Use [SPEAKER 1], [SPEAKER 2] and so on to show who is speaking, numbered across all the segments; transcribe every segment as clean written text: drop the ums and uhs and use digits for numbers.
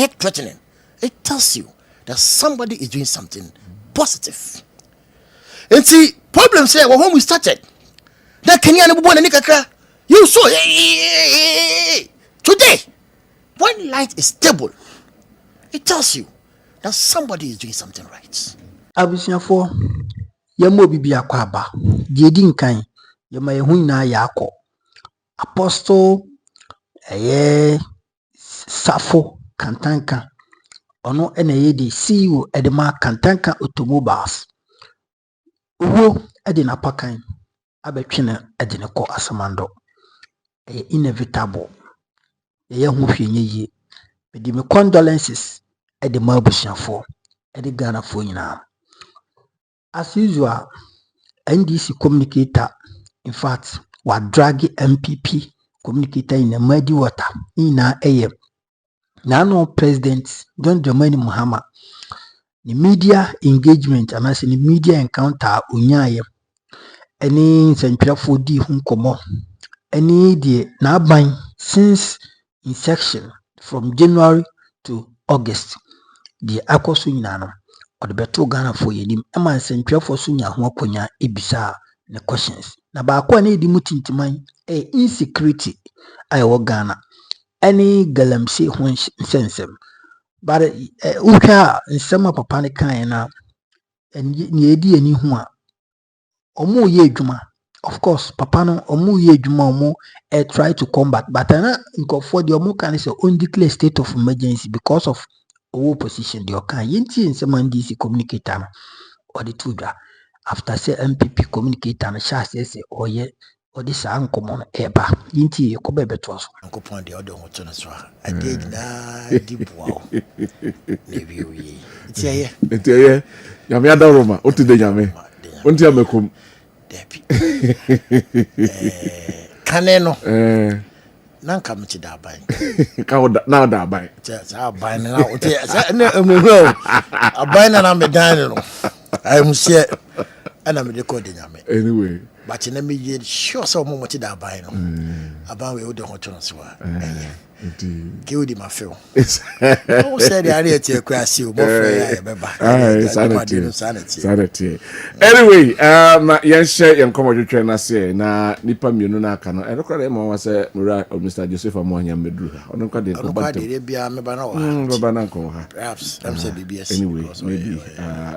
[SPEAKER 1] threatening. It tells you that somebody is doing something positive. And see, problems here when we started. That Kenyan you saw today when light is stable, it tells you that somebody is doing something right.
[SPEAKER 2] Abusiafo yɛma obi bi akɔ aba deɛ edi nkan yɛma yɛn ho nyinaa yɛ akɔ apostle Safo Kantanka ɔno ɛna ɛyɛ de CEO ɛde ma Kantanka automobiles owó ɛde n'apakan abɛtwe no ɛde ne kɔ Asamando ɛyɛ inevitable yɛyɛ ho hwɛ nyɛ yie mede me condolences ɛde ma abusiafo ɛde Ghanafoɔ nyinaa. As usual, NDC communicator, in fact, we drag NPP communicator in a muddy water in our AM. Now, President John Dramani Mahama, the media engagement, and as in the media encounter, Unyaya, any central for the home common, any the now buying since inception from January to August, the Akoswinano. Or the better Ghana for yedim, a man sent for Sunya Hoponya, Ibisa, the questions. Nabakwa need the mutin to mine, insecurity, I wa Ghana. Any galamsey when sensem. But Uka and some of Papanica and yedi any hua. Omo ye juma. Of course, Papano, Omo ye juma mo try to combat, but I not for the Omo can is only declare state of emergency because of position the okan yinti in some NDC communicator or the tudra after say NPP communicator and shall say or ye or this uncommon eba yinti ko bebe to so
[SPEAKER 1] Uncle Pond the other one to so I did na deep wow maybe we it's
[SPEAKER 3] here yame adaroma o ti de yame onti amekom
[SPEAKER 1] depi kaneno nanka mchi da ban
[SPEAKER 3] ka na da ban
[SPEAKER 1] sa ban na o te na emro aban na me dan no I am share ana me de ko de nyame
[SPEAKER 3] anyway
[SPEAKER 1] but na me ye sure so mo mchi da ban no aban we o de ho to no so indeed ke o di ma feel o say the area tie kwa si o mo fe ya beba
[SPEAKER 3] sanity anyway yen share yen komodwetwe na se na nipa mienu na aka no e rekora e mo wa se Mr. Joseph Amoanya medru ha ono kwa de ko batem
[SPEAKER 1] de bia me ba na wa
[SPEAKER 3] baba na ko ha
[SPEAKER 1] perhaps I'm say BBS
[SPEAKER 3] anyway maybe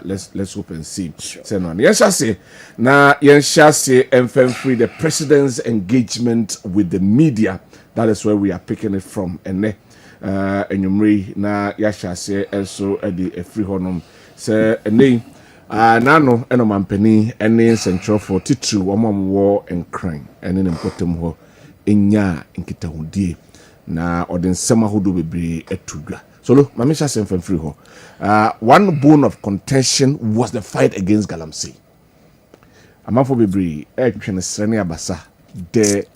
[SPEAKER 3] let's hope and see say no yen share na yen share free the president's engagement with the media. That is where we are picking it from. And enyumri na yasha se also the a free honum se ene nano eno mampeni ene central for titu wamam war and crime ene nempotem ho enya nkitahudie na odin sema hodo bebre etudwa so lo mamisha se free ho one bone of contention was the fight against galamsey amafo bebre etwene srene abasa de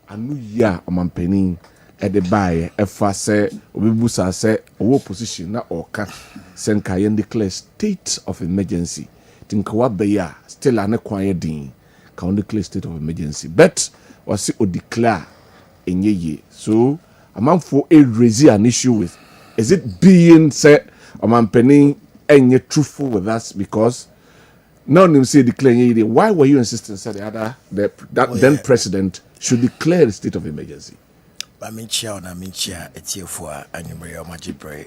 [SPEAKER 3] anu ya omampeni ede bae efa se obibusa se owo position na oka senka yen declare state of emergency tinka wa beya still ane kwanye din ka on declare state of emergency but wasi o declare enyeye so amanfo raise an issue with is it being said omampeni enye truthful with us because now you say declare why were you insisting said then president should declare the state of emergency?
[SPEAKER 1] Minchia na minchia etie fo anyumre o magibre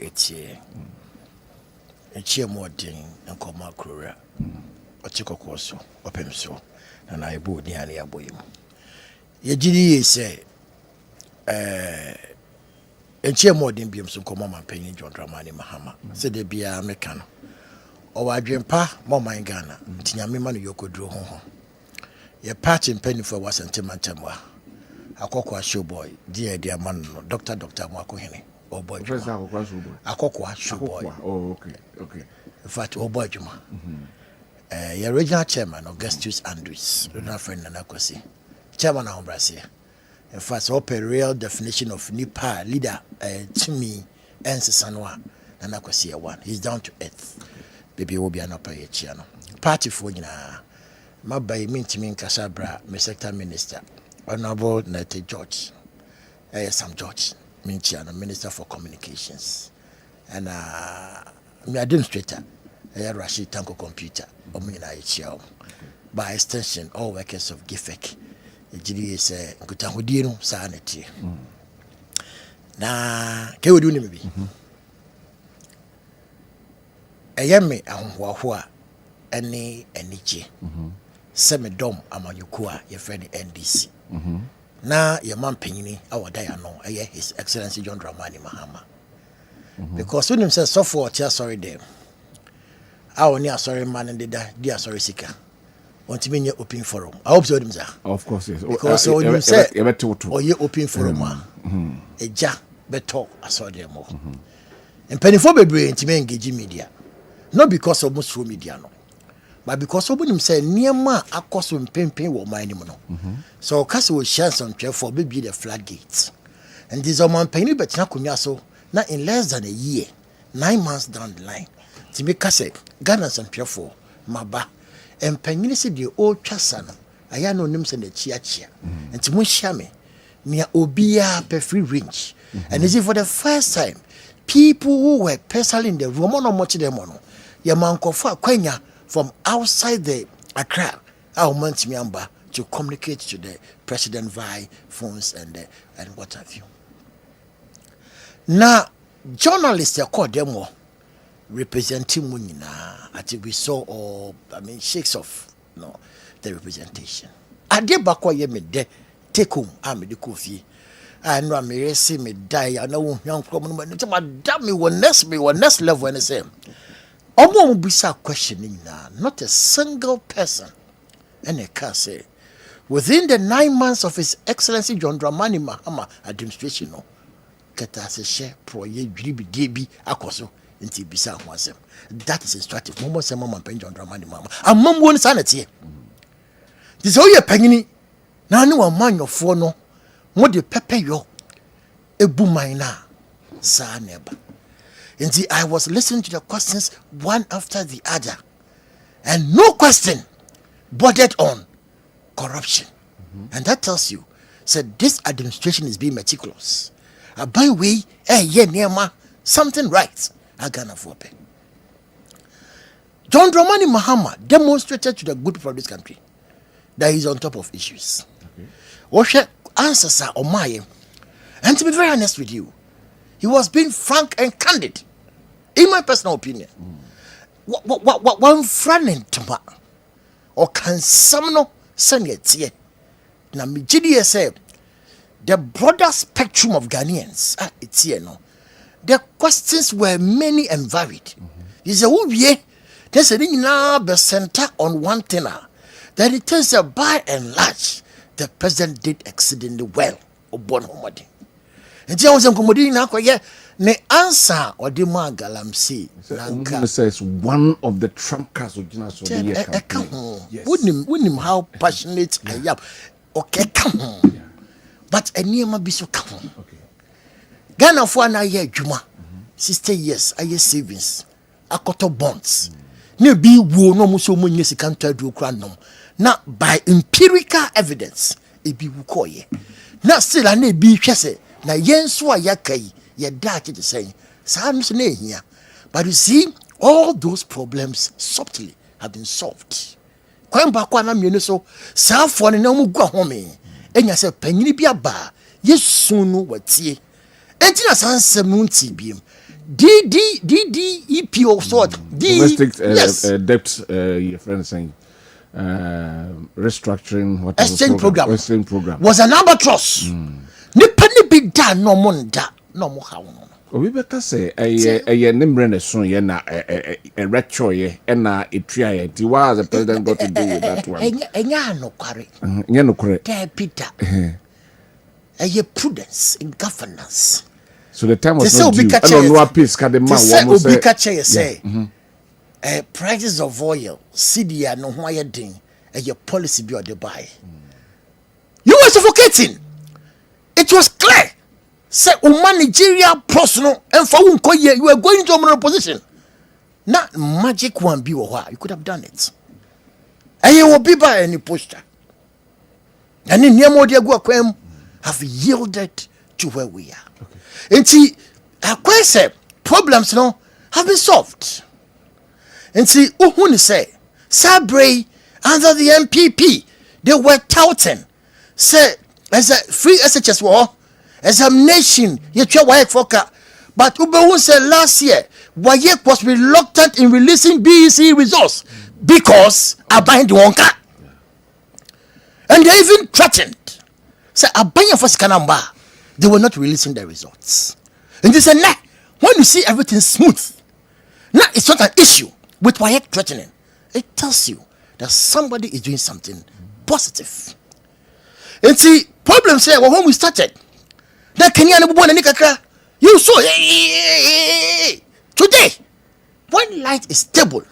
[SPEAKER 1] etie modin nkoma krora ochikoko so opem so na ibu ni ani aboyim ye gidi ye say etie modin biem so nkoma mampanyin John Dramani Mahama se de bia meka no o wadwempa mo man Ghana tinyame ma no yokoduro ho ye party mpanifo wasentimentamwa akokwa showboy dia man no Dr. Mwakohene boy
[SPEAKER 3] first akokwa showboy
[SPEAKER 1] akokwa showboy
[SPEAKER 3] oh okay
[SPEAKER 1] in fact boy juma your regional chairman Augustus Andrews na friend na Nakosi chairman of Brazil in fact open real definition of nipa leader to me ensesanwa na Nakosi one he's down to earth baby will be an operator chiano party for nyina mabai mintimi nkasabra me sector minister Honorable Nate George Sam George Minchiano Minister for Communications and me administrator Rashid Tanko computer by extension all workers of GIFEC GDA say nkutahudie no saa na tie na ke wodi ni bi eyeme ahohoaho a ene enije se me dom amanyuku a ye friend NDC na ye mampanyini awoda ya no eye His Excellency John Dramani Mahama because when him say so for tia sorry them awoni asori man ndeda dia sorry sika want me open forum. I hope so,
[SPEAKER 3] of course, yes.
[SPEAKER 1] Because so you say, or you open forum, a ja beto I saw them more. And penny for baby and me engage media, not because of most media, no, but because of him say near ma akoso mpempe wo man no. So case will share some chair for baby the floodgates. And this man penny but na kunya so na in less than a year, 9 months down the line, to make case Ghana some chair for maba. And penny said the old chasano, I had no names in the chia, and to Mushame near Obia per free range. And is it for the first time, people who were personally in the Roman or Mochidemono, Yamanko Quenya from outside the Accra, our Montimiamba, to communicate to the president via phones and what have you. Now, journalists are called them more. Representing Munina, I think we saw all, shakes off the representation. I did back what you made there, take home, I'm the coffee. I know I'm see me die, I know young problem, but damn me, one next level, and the same. Almost be so questioning now, not a single person, and I can say, within the 9 months of His Excellency John Dramani Mahama administration, get us a share pro ye DB akoso. That is instructive. Mama say mama penjon John Dramani mama. And mom won sanity. This all your penny. Now no man your phone no. What the pepper yo. Ebu maina. Sa neba. Indeed, I was listening to the questions one after the other. And no question bordered on corruption. And that tells you, said this administration is being meticulous. By way, something right. Ghana for pay. John Dramani Mahama demonstrated to the good people of this country that he's on top of issues. What answers are on my end. And to be very honest with you, he was being frank and candid, in my personal opinion. One friend in Toma or can some send it here. Now, me say the broader spectrum of Ghanaians, it's here no. The questions were many and varied. He said, oh, yeah, there's a thing now, but center on one thing that it tells you by and large, the president did exceedingly well. And I was accommodating now, yeah, the answer or the Magalamsi
[SPEAKER 3] says one of the trump cards of the
[SPEAKER 1] year. Wouldn't him how passionate I am. Okay, come on. But a near my be so come on. Ghana for an year, Juma, 60 years, I year savings, akoto bonds. Ne be wo no muso mo nyesi kan tadu kranum. Na by empirical evidence, e bi wukoye. Na still na be hwese na yenso a yakai, ye date to say, Sam's ne here. But you see, all those problems subtly have been solved. Kwan ba kwa na mienu so, sa fo ne na mu gwa home. Enya se panyini bi aba, yesu no watie. Entina sansem no ntibiem DDEP of sort
[SPEAKER 3] domestic debt your friend saying restructuring what
[SPEAKER 1] exchange program
[SPEAKER 3] was
[SPEAKER 1] an albatross nipa ni big da no monda no mo ha no
[SPEAKER 3] obi beka say eye nimre ne so ye na retro ye na etua ye ti what the president got to do with that one
[SPEAKER 1] enya no kware Peter a prudence in governance.
[SPEAKER 3] So the time was not due. I don't know what piece can the man
[SPEAKER 1] say. Prices of oil, CDA no why ding, your policy be or the buy. You were suffocating. It was clear. Say, Nigeria personal and for you were going to a position. Not magic one be or you could have done it. And you will be by any poster. And in Yamo Diaguaquem have yielded to where we are. And see, I say, problems have been solved. And see, who say, Sabre under the NPP, they were touting, say, as a free SHS war, examination, you try Wayek Foka. But Ubehu said last year, Wayek was reluctant in releasing BEC results because I bind the Wonka. And they even threatened, say, I bind your first Kanamba. They were not releasing the results. And they said, nah, when you see everything smooth, now it's not an issue with Wayek threatening. It tells you that somebody is doing something positive. And see, problems here, when we started, that Kenyan born and Nikakra, you saw today, when light is stable,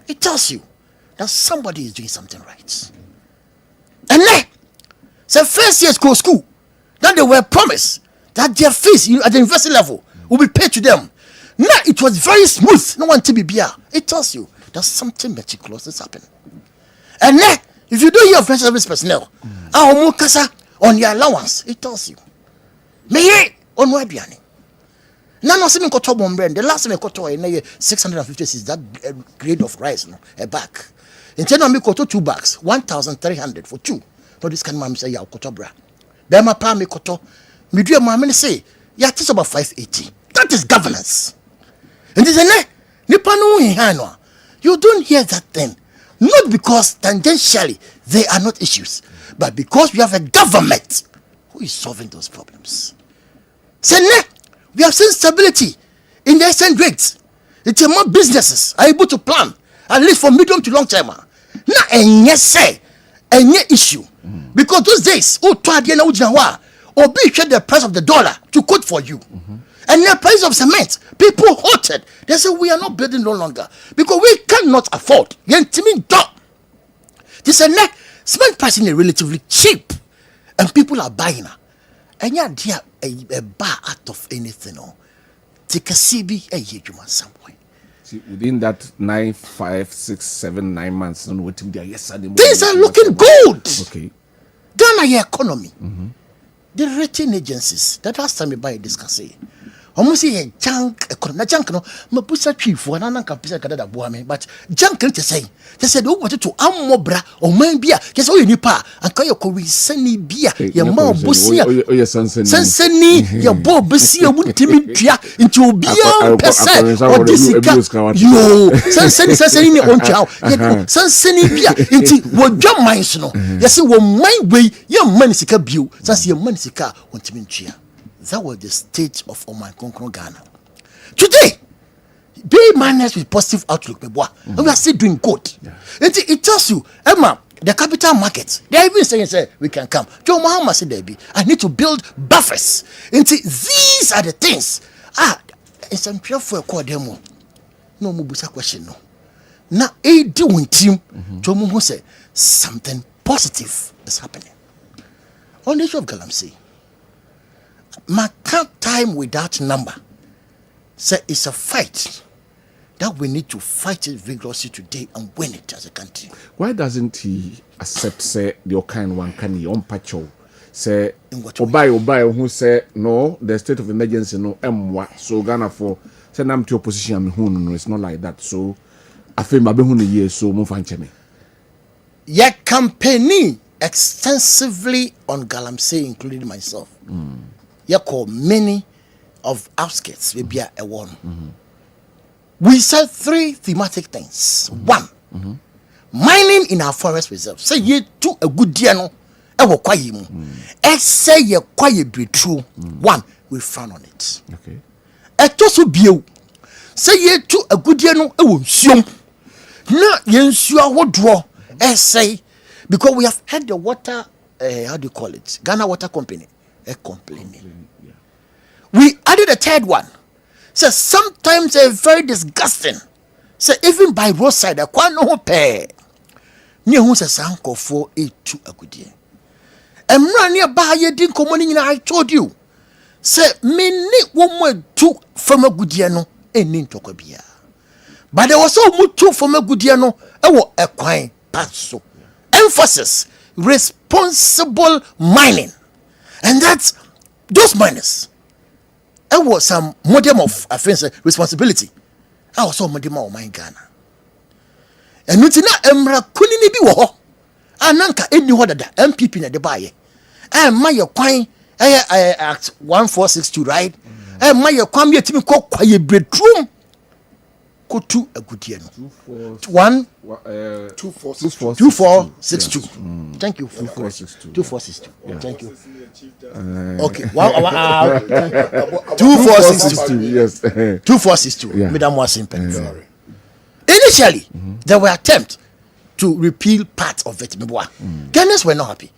[SPEAKER 1] it tells you that somebody is doing something right. And then, the first year school, that they were promised that their fees at the university level will be paid to them. Now it was very smooth. No one to be beer. It tells you that something meticulous is happening. And then, if you don't hear of national service personnel, on your allowance, it tells you. May on why biani. None of them got brand. The last time I got 656 that grade of rice, a bag. In general, me got 2 bags, 1,300 for 2. No, this can say ya kotobra. Bema pa me koto. Me do my say, ya teach about 580. That is governance. And this is you don't hear that thing. Not because tangentially they are not issues, but because we have a government who is solving those problems. Say, we have seen stability in the exchange rates. It's more businesses are able to plan, at least for medium to long term. Now, and yes, say, and yet issue. Because those days, or be the price of the dollar to quote for you. And the price of cement, people halted. They said, we are not building no longer because we cannot afford. They said, cement pricing is relatively cheap and people are buying it. And yeah, a bar out of anything. Take a CB a year somewhere.
[SPEAKER 3] See, within that 9, 5, 6, 7, 9 months,
[SPEAKER 1] things are looking good.
[SPEAKER 3] Okay.
[SPEAKER 1] Ghana economy. The rating agencies that last time we buy discuss it. Almost a junk economy. Junk no, my pusa chief for an uncapisa kada buame, but junk to say. They said, oh, what to amobra or man beer. Just all you nipa and call your Korean sunny beer. Your mom bussia. Oh, yes, Sansani, your bob bussia would timid into beer percent or this. Yo, Sansani on chow. Sansani beer into what your minds no. Yes, it will my way, your manisika view. Sans your manisika on Timinchia. That was the state of Oman Ghana. Today, be managed with positive outlook, and we are still doing good. Yeah. It tells you, Emma, the capital markets, they are even saying, we can come. Joe Mahama said, I need to build buffers. These are the things. It's a prayer for a core demo. No mubusa question, no. Now, a doing team, Joe Mahama said, something positive is happening. On the issue of Galamsey, my count time without number. Say it's a fight that we need to fight it vigorously today and win it as a country.
[SPEAKER 3] Why doesn't he accept say the kind one can he on patrol? Say Obai who say no, the state of emergency no so Ghana for send them to opposition no, it's not like that. So I feel my year so move on me.
[SPEAKER 1] Your campaigning extensively on Galamsey, including myself. You call many of outskirts we be a one. We said 3 thematic things. 1, mining in our forest reserve. Say ye to a good deal no ewo kwaye mu. Say ye kwaye be true. 1, we frown on it.
[SPEAKER 3] Okay.
[SPEAKER 1] Etoso bio. Say ye to a good deal no ewo nsuom. Na ye nsuo wo draw. Say because we have had the water how do you call it? Ghana Water Company. Complaining. Yeah. We added a 3rd one. So sometimes they're very disgusting. So even by roadside, I can't know pay. Near who's a sanko for a 2 a good year. And near by your didn't come in. I told you. Say me need 1 more 2 from a good year no any tokobia. But there was so much 2 from a good year no. I will acquire passo. Emphasis responsible mining. And that's those miners. was some model of offense responsibility. I was so model of my Ghana. And nutina emra kunini bi wo ho. Ananka eni ho dada NPP na de baye. Ma ye kwan act 1462 right? Ma ye kwan me timi kɔ kwaye bedroom. Ko tu agudie no. 2462. Thank you. 2462. Thank you. Okay. 2462.
[SPEAKER 3] Yes.
[SPEAKER 1] 2462. Madam was simple. Initially, there were attempts to repeal part of it. Ghanaians were not happy.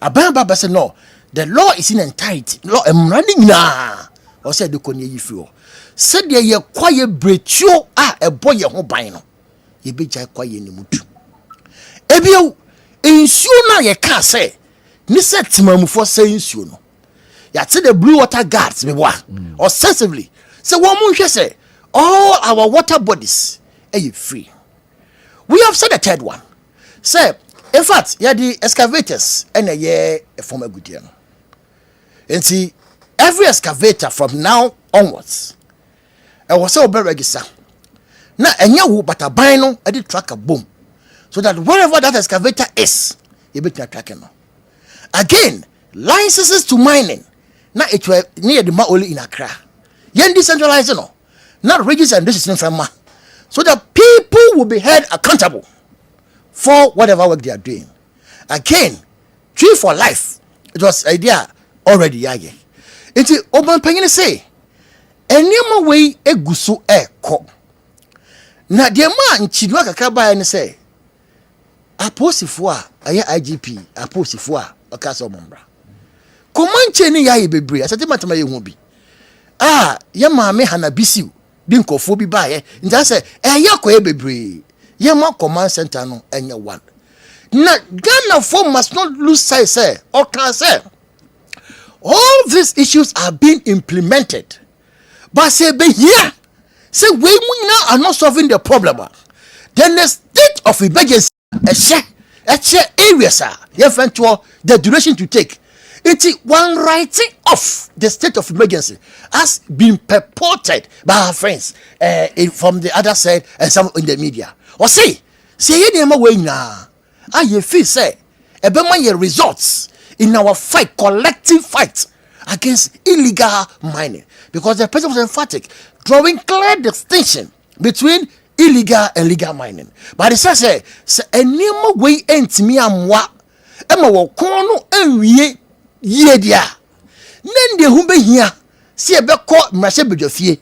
[SPEAKER 1] Abamba said, no, the law is in entirety. Law am running now. Or said the Konye Yifio. Said ye quiet bretio a boy your home bino. Ye be jai quiet in the mutu. Ebio, insuna ye can't say. Nisa Timamu for saying soon. Yat said the blue water guards me ostensibly. So one moon say all our water bodies are free. We have said the third one. Say, in fact, yeah, the excavators and a year from a good year. And see, every excavator from now onwards, I was so very register. Now, and you but a bino, I did track a boom. So that wherever that excavator is, you be tracking. Again, licenses to mining. Now it were near the Maoli in Accra. Yen decentralized, no. Not register and this is from ma. So that people will be held accountable for whatever work they are doing. Again, tree for life. It was idea already. It's open penny say. Any more way a gusu ko. Na the man chidwa kakaba and say. Aposifua, aye IGP, aposifua, okaso mombra. Comanche ni ya bebre, asate matama ye hubi. Ye maame hanabisiu. Binko fobi baye nja say yakọ ebebre ye ma command center no enye one na Ghana for must not lose sight say or can say all these issues are being implemented but say be here say we now are not solving the problem then the state of emergency a share areas ye the duration to take. It's one writing off the state of emergency has been purported by our friends from the other side and some in the media. Or say ye name way now. You feel say your results in our fight, collective fight against illegal mining. Because the president was emphatic, drawing clear distinction between illegal and legal mining. But it says a name way ent me amwa Emma wo kono enwie ye dia nende hu be hia se ebe ko mrase bedwafie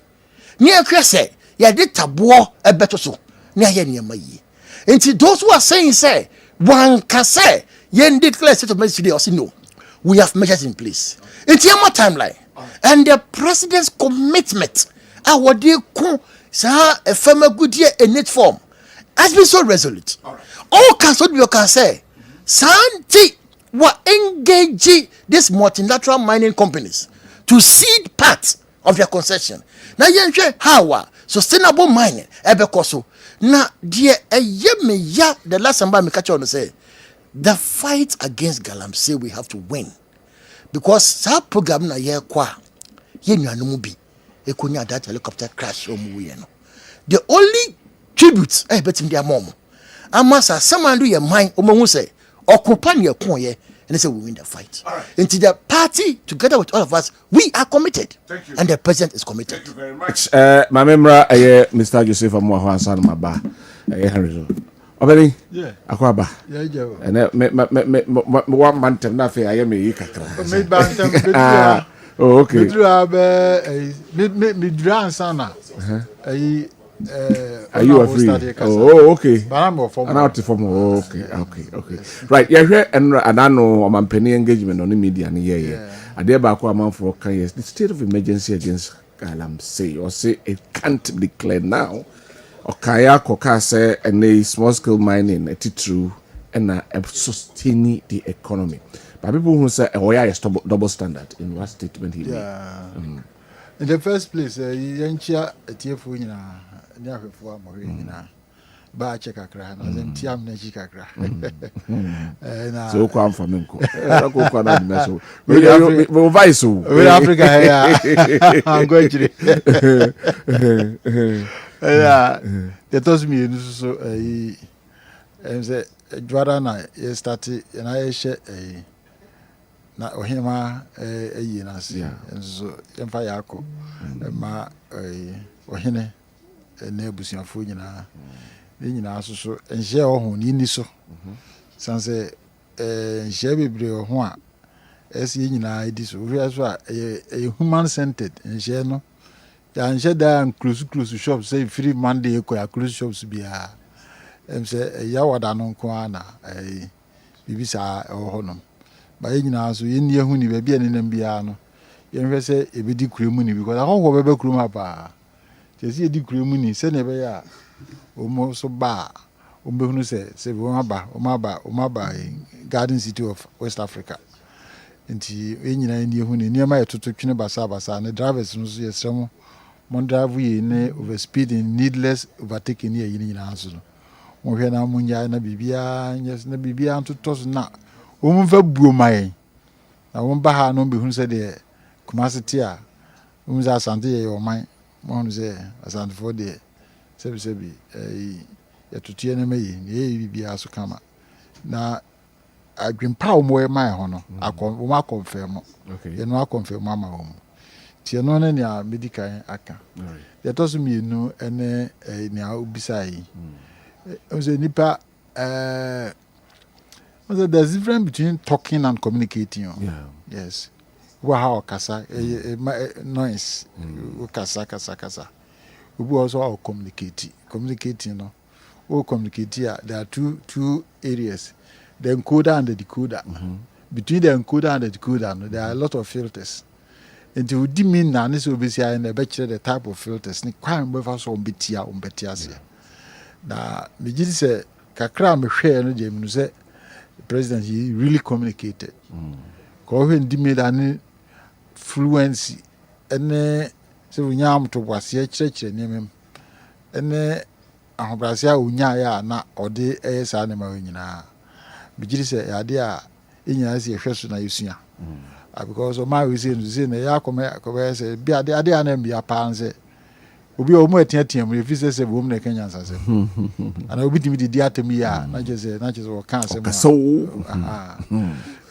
[SPEAKER 1] ne akwa se ye de tabo ebeto so ne aye ne mayi enti those who are saying say one can say ye declare state of emergency or say no, we have measures in place enti ama timeline and the president's commitment our dey ko sa a firm good year in its form has been so resolute. All can say Santi will engage these multilateral mining companies to cede part of their concession. Now, how sustainable mining ebekoso. Now, dear, the last time I catch on say the fight against Galamsey we have to win because our program na year kwa ye nyanubi ekunya that helicopter crash omuwe. The only tribute betim their mom. Amasa someone do your mind omo say occupy your coin and they say we win the fight. Into the party, together with all of us, we are committed.
[SPEAKER 3] Thank you.
[SPEAKER 1] And the president is committed.
[SPEAKER 3] Thank you very much. My member, Mr. Joseph Amuaho San Maba, Henry. Obedi,
[SPEAKER 4] yeah,
[SPEAKER 3] Akwaba.
[SPEAKER 4] Yeah, Joe.
[SPEAKER 3] And one month and nothing. I am a
[SPEAKER 4] Made bantam.
[SPEAKER 3] Oh, okay.
[SPEAKER 4] Me dran sana.
[SPEAKER 3] Are you free? Oh, okay.
[SPEAKER 4] But I'm more formal.
[SPEAKER 3] Out from okay. Right, yeah, here and I know I'm penny engagement on the media and yeah. I dare back a month for years. The state of emergency against Galamsey or say it can't be declared now. Or Kaya Koka say and a small scale mining a true and sustaining the economy. But people who say oh yeah, it's double standard in what statement he made.
[SPEAKER 4] In the first place, Yancha Tiafuina. ba check kakra na zem tiam na chi kakra na
[SPEAKER 3] so kwa am flamenco ko kwa na me so we vice
[SPEAKER 4] we Africa here I'm going to yeah the toss me so say dwara na ye start na ye she na ohima eyi na se so yemfa yakọ ma ohene na ebusuafo nyina nyina so nhye ohun ni so sanse nhye bebre ohun a esi nyina edi so hwe so a human centered nhye no ya nhye da close shop say free monday ko ya close shops bia say ya wada no nko ana bibisa ohonom ba nyina so yeni ehu ni ba bia ne nam bia no yenhwe se ebedi kuremu ni because ahọhọ bebe kuremu apa tesi edi kuremu ni se ne be ya omo so ba ombehunu se o ba Garden City of West Africa nti enyina eni ehu ni niam aye toto twene basa ne drivers no so yesremo mon drive ye ne overspeeding needless overtaking ye nyina so no mo hwe na munya na bibia nyes na bibia ntoto so na o mfa buo mai na won ba ha no behunu se de Kumasi a umza asante ye oman mo se asante for de sebi ya tutie na meyi ye bibia so kama na adwempa o mo e mai ho no akọ confirm ye no confirm ama wo mo tie no ne ya medical aka ye to so mi nu ene ne a obisa yi umze nipa there's difference between talking and communicating. Yes. Wow, kasa noise. Kasa. We also communicating. No, we communicate here. There are two areas: the encoder and the decoder. Between the encoder and the decoder, no, there are a lot of filters. And to mean na this will be say in the bachelor the type of filters. Ni kwa mbefa so umbetia se. Na me gidi se kakra me hwe no je me say the president he really communicated. Ko when di me that fluency ene se unyam to wase kyerɛkyerɛ nemem ene ahobrase a unya ya na ode esa ne ma nyina bigiri se ade a enyina se hwɛ na yesua because o ma we say na ya akɔmɛ se bi ade na mbia pa nse obi o mu etiatia mu efi se bo mu na kanya nsase ana obi dimi di atemi ya na je o kan se mu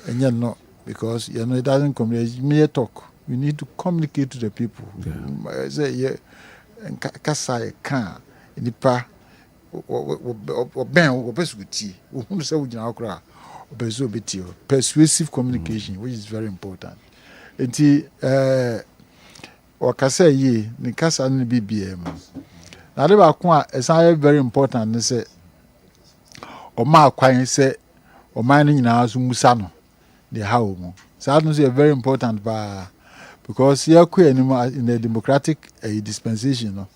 [SPEAKER 4] enye no because it doesn't communicate mere talk. We need to communicate to the people. Say kasa kan nipa persuasive communication, which is very important. Enti wakasa ye ni kasa ni BBM. Na de ba ko a esa very important ne say o ma kwan say o man ni nyina so musa no the how mo. So that is very important because here in the democratic dispensation no.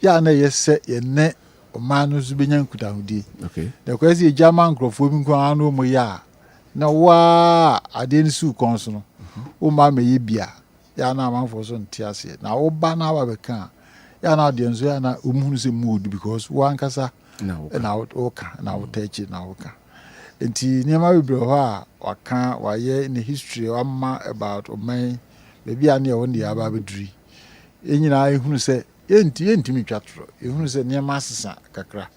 [SPEAKER 4] Ya na yes ye ne o man no so benya nkutahudi.
[SPEAKER 3] Okay.
[SPEAKER 4] The question German crofo bi nko anu mo ya na wa ade ni su konso no. O ma me ye bia ya na amanfo so ntiase na wo ba na ba beka ya na de nso ya na omuhunu se mood because one kasa na oka na wo techi na oka enti niema bebre ho a waka waye in the history amma about oman bebi ane e won ya ba beduri enyina ehunu se yenti mitwatro ehunu se niema asesa kakra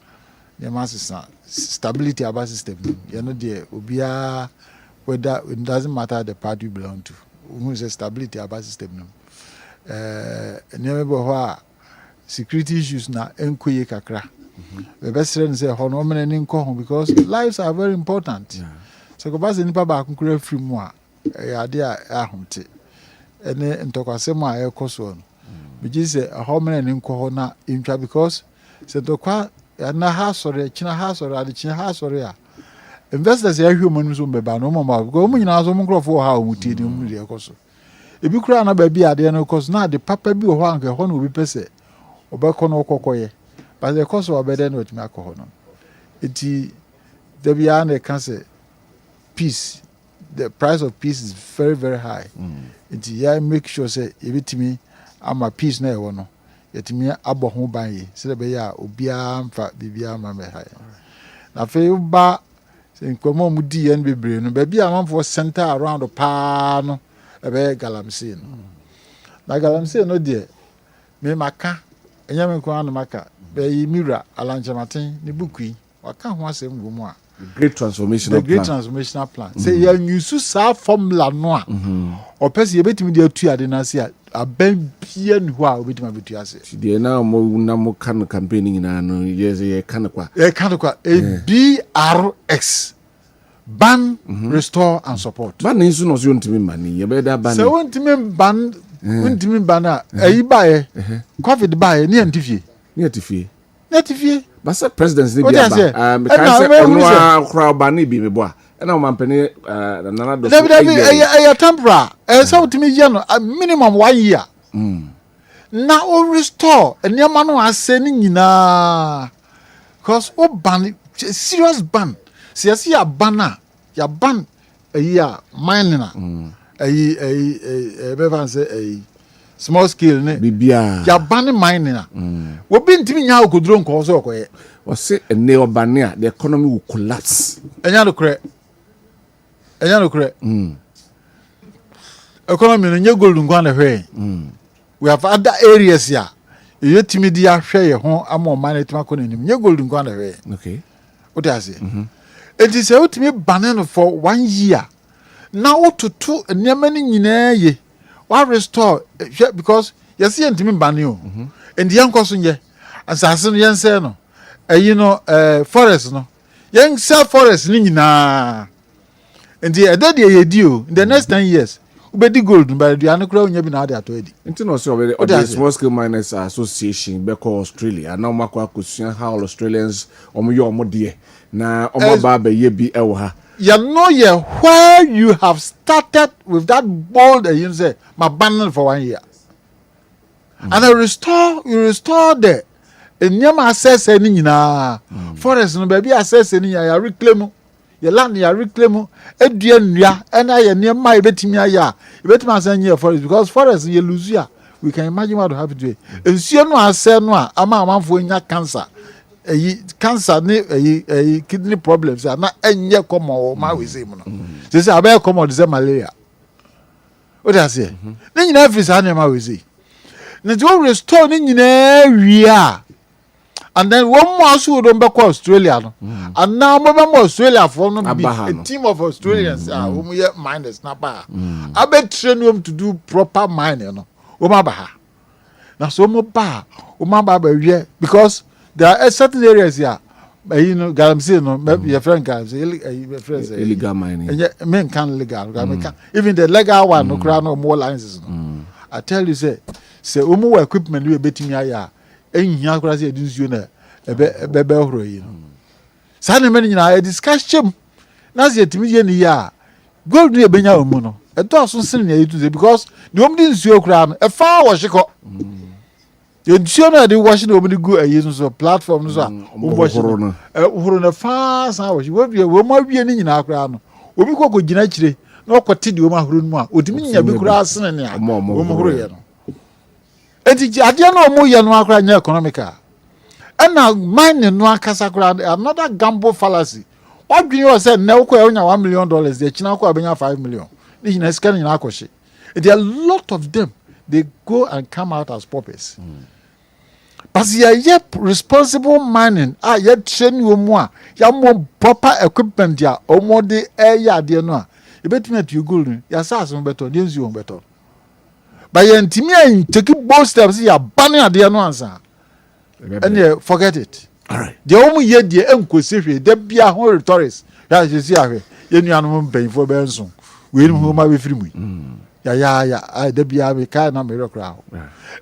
[SPEAKER 4] niema asesa stability aba system you know there obia whether it doesn't matter the party you belong to ehunu se stability aba system no niema be ho a security issues na enkoye kakra. The best friend say hono mene ni nko because lives are very important. Yeah. So ko base nipa ba kunkura free mu a ade a ahomte. Ene ntokwasem a ekoso no. Bigi say ho mene ni nko na intwa because se tokwa na ha sore kina ha sore ade kina ha sore a investors ya hwe manu so mbeba no mama because mu nyina so mu nkrofo ha o mutie ni mu de ekoso. Ebi kura na ba bi ade no ekoso na de papa bi ho anke ho na obi pese obekọ no kokoye. But the cost of better not make alcohol. It the beyond the cancer peace. The price of peace is very, very high. It make sure say if it me I'm a peace na one. yɛtumi abɔ ho ban yi sɛ bɛyɛ a obiara mfa biribiara ma mɛha yɛ na afei ba nkɔmmɔ mu di yɛn bebree no baabi a amanfoɔ center around paa no ɛbɛyɛ galamsey no na galamsey no deɛ me maka ɛnyɛ me nko ano maka bɛyi mira alankyɛmaten ne buku yi waka ho asɛm wɔ mu a
[SPEAKER 3] great transformational
[SPEAKER 4] plan sɛ yɛnyusu saa formula no a ɔpɛ sɛ yɛbɛtumi de atu ade no ase a abɛn bia ne hɔ a wobɛtumi abɛtu ase
[SPEAKER 3] deɛ na mo ka no campaign nyinaa no yɛka no kwa
[SPEAKER 4] BRX ban restore and support
[SPEAKER 3] ban nso no so ntimi ban ni yɛbɛda ban
[SPEAKER 4] sɛ wontimi ban a ayi baeɛ covid baeɛ ne yɛntifie
[SPEAKER 3] basa president ni bia ba because ono akra ba ni bi me bo a na o mampene nana do
[SPEAKER 4] ɛyɛ temporary sɛ wotimi yɛ no minimum 1 year na o restore nneɛma no asɛ ne nyinaa because o ban serious ban sɛ ya ban a ya ban ayi a mining a ayi bɛfa sɛ small scale ne
[SPEAKER 3] bibia
[SPEAKER 4] ya ban mining a wo bi ntimi nya okoduro nkɔ so okoye
[SPEAKER 3] o se ene obane a the economy will collapse
[SPEAKER 4] enya no korɛ economy no nye gold nkwa na hwɛ we have other areas ya yɛtimi di ahwɛ yɛ ho ama man etima kɔ nanim nye gold nkwa na hwɛ
[SPEAKER 3] okay
[SPEAKER 4] what do I say enti sɛ wotimi ban no for 1 year na wototo nneɛma no nyinaa ye wa restore because yes yɛntimi ban o enti yɛnkɔ so nyɛ asase no yɛnsɛ no ayi no forest no yɛnsɛ forest ni nyinaa enti ɛda deɛ yɛdi o in the next 10 years ubedi gold ba aduane kura onya bi na ade ato edi
[SPEAKER 3] nti no so obedi the small scale miners association beko Australia na makwa akosua how Australians omoye omode na omoba ba ye bi ewo ha
[SPEAKER 4] you know where you have started with that bold you say my ban for 1 year and I restore the enyama access any nyina forest no ba bi access any ya reclaim ye land ya reclaim edua nnua ena ye nyama ebetimi aya ebetimi asanye forest because forest ye lose ya we can imagine what will happen to it ensuo no ase no a ama amanfo nya cancer ne kidney problems na enye komo ma we say mu no say abai komo de malaria o da say ne nyina free sa na ma we say na do restore ne nyina wia and then one more so don't back Australia no and now mo Australia for no be a team of Australians who ye miners na ba abe train them to do proper mining no o ma ba ha na so mo ba o ma ba we because there are certain areas here you know galamsey no maybe your friend can say
[SPEAKER 3] illegal mining
[SPEAKER 4] men can legal even the legal one no cry no more licenses no I tell you say omo equipment we betimi aya ehia kura se edinsuo na ebe horo yi no sa ne mani nyina discussion na se etimi ye ni ya gold ne benya omu no eto aso sen ne yitu se because the omdi nsuo kura no e fa wo hweko nsuo na de wash na omdi gu ayi so platform no so a horo na fa sa wo wo ma wie ni nyina kura no obi koko gina kire na okote de o ma horo no mu a otimi nya bi kura sen ne a o mo horo ye no enti adia na omo ye no akra nya economical na mine no akasa kra another gamble fallacy wadwini o say na ukọ enya $1 million de china ko abenya $5 million ni nyina sika nyina akọhye there are a lot of them they go and come out as paupers but ye responsible mining ye train omo a ya mo proper equipment ya omo de ya ade no a e betumi at you gold ya sas mo beto de nzu mo beto but yentimi an take bold steps ya ban ade no ansa and forget it
[SPEAKER 3] all right
[SPEAKER 4] the omu ye de enkosi hwe de bia ho rhetorics ya jesi ahwe ye nuanom mpanfo be nso we ni ho ma be firi mu ya de bia be kai na me rekra ho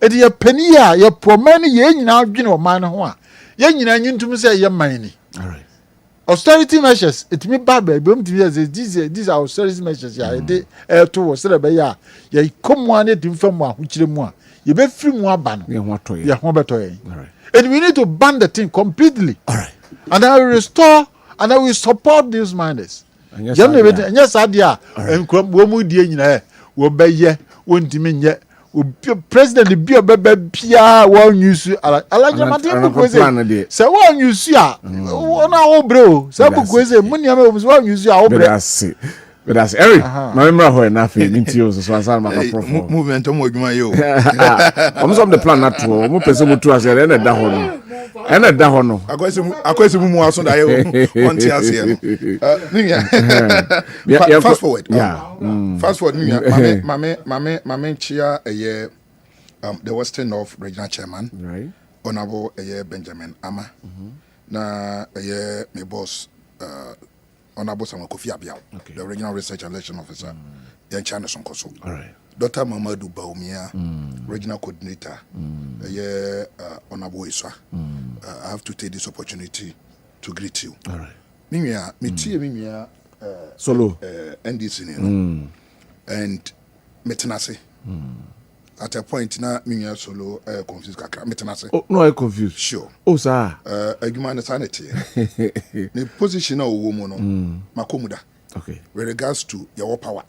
[SPEAKER 4] e de ye pani a ye promani ye nyina adwene o man ho a ye nyina nyintum se ye man ni
[SPEAKER 3] all right
[SPEAKER 4] austerity measures it me bad be bom timi these are austerity measures ya de to wo se be ya ye komo ane dimfam a hokyire mu a ye be firi mu aba no
[SPEAKER 3] ye ho atoye
[SPEAKER 4] ye ho betoye
[SPEAKER 3] all right
[SPEAKER 4] and we need to ban the thing completely.
[SPEAKER 3] All right.
[SPEAKER 4] And I will restore and I will support these miners. Yes, sadia and wo mu die nyina wo be ye wo ntimi nye president the beer bia one use alajamatiko kwese say one use a ona o bro say kwese munia me one use a o bro
[SPEAKER 3] but that's Eric my member ho na fe nti o so ansa ma ka prof
[SPEAKER 5] movement mo adwuma yo
[SPEAKER 3] I'm some the plan not to mo pese mo tu ase na da ho no ena da ho no
[SPEAKER 5] akwese mu aso da yo on ti ase no fast forward fast forward mame chia the Western North Regional Chairman
[SPEAKER 3] right
[SPEAKER 5] Honorable Benjamin Ama na my boss Honorable Samuel Kofi Abiao, the Regional Research and Election Officer, in China Sonkoso.
[SPEAKER 3] All right.
[SPEAKER 5] Dr. Mamadou Baumia, Regional Coordinator, Honorable Iswa. I have to take this opportunity to greet you.
[SPEAKER 3] All right.
[SPEAKER 5] Mimia,
[SPEAKER 3] Solo.
[SPEAKER 5] NDC, and Metanase. At a point now, Mimia Solo confused kakra. Metanase.
[SPEAKER 3] Oh no, I confused.
[SPEAKER 5] Sure.
[SPEAKER 3] Oh sir.
[SPEAKER 5] A human sanity. The position of woman, Makomuda.
[SPEAKER 3] Okay.
[SPEAKER 5] With regards to your power,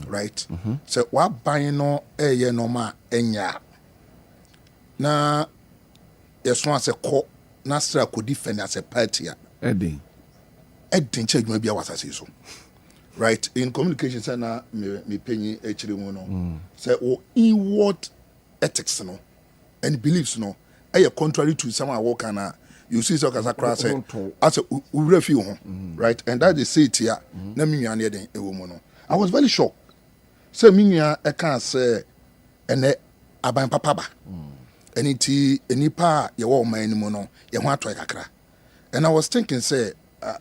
[SPEAKER 5] right? So what buying no no ma enya. Na yes one say ko Nasra could defend as a party.
[SPEAKER 3] Edding
[SPEAKER 5] Check maybe I was so. Right? In communication center me penny actually no. Say inward ethics no and beliefs no. Contrary to some work and you see so as a class as a refuge, right? And that they say it here. Na me a woman. I was very shocked. Say me I can't say ene aban papa ba. Any pa ye wo man mu no ye ho atoy kakra. And I was thinking say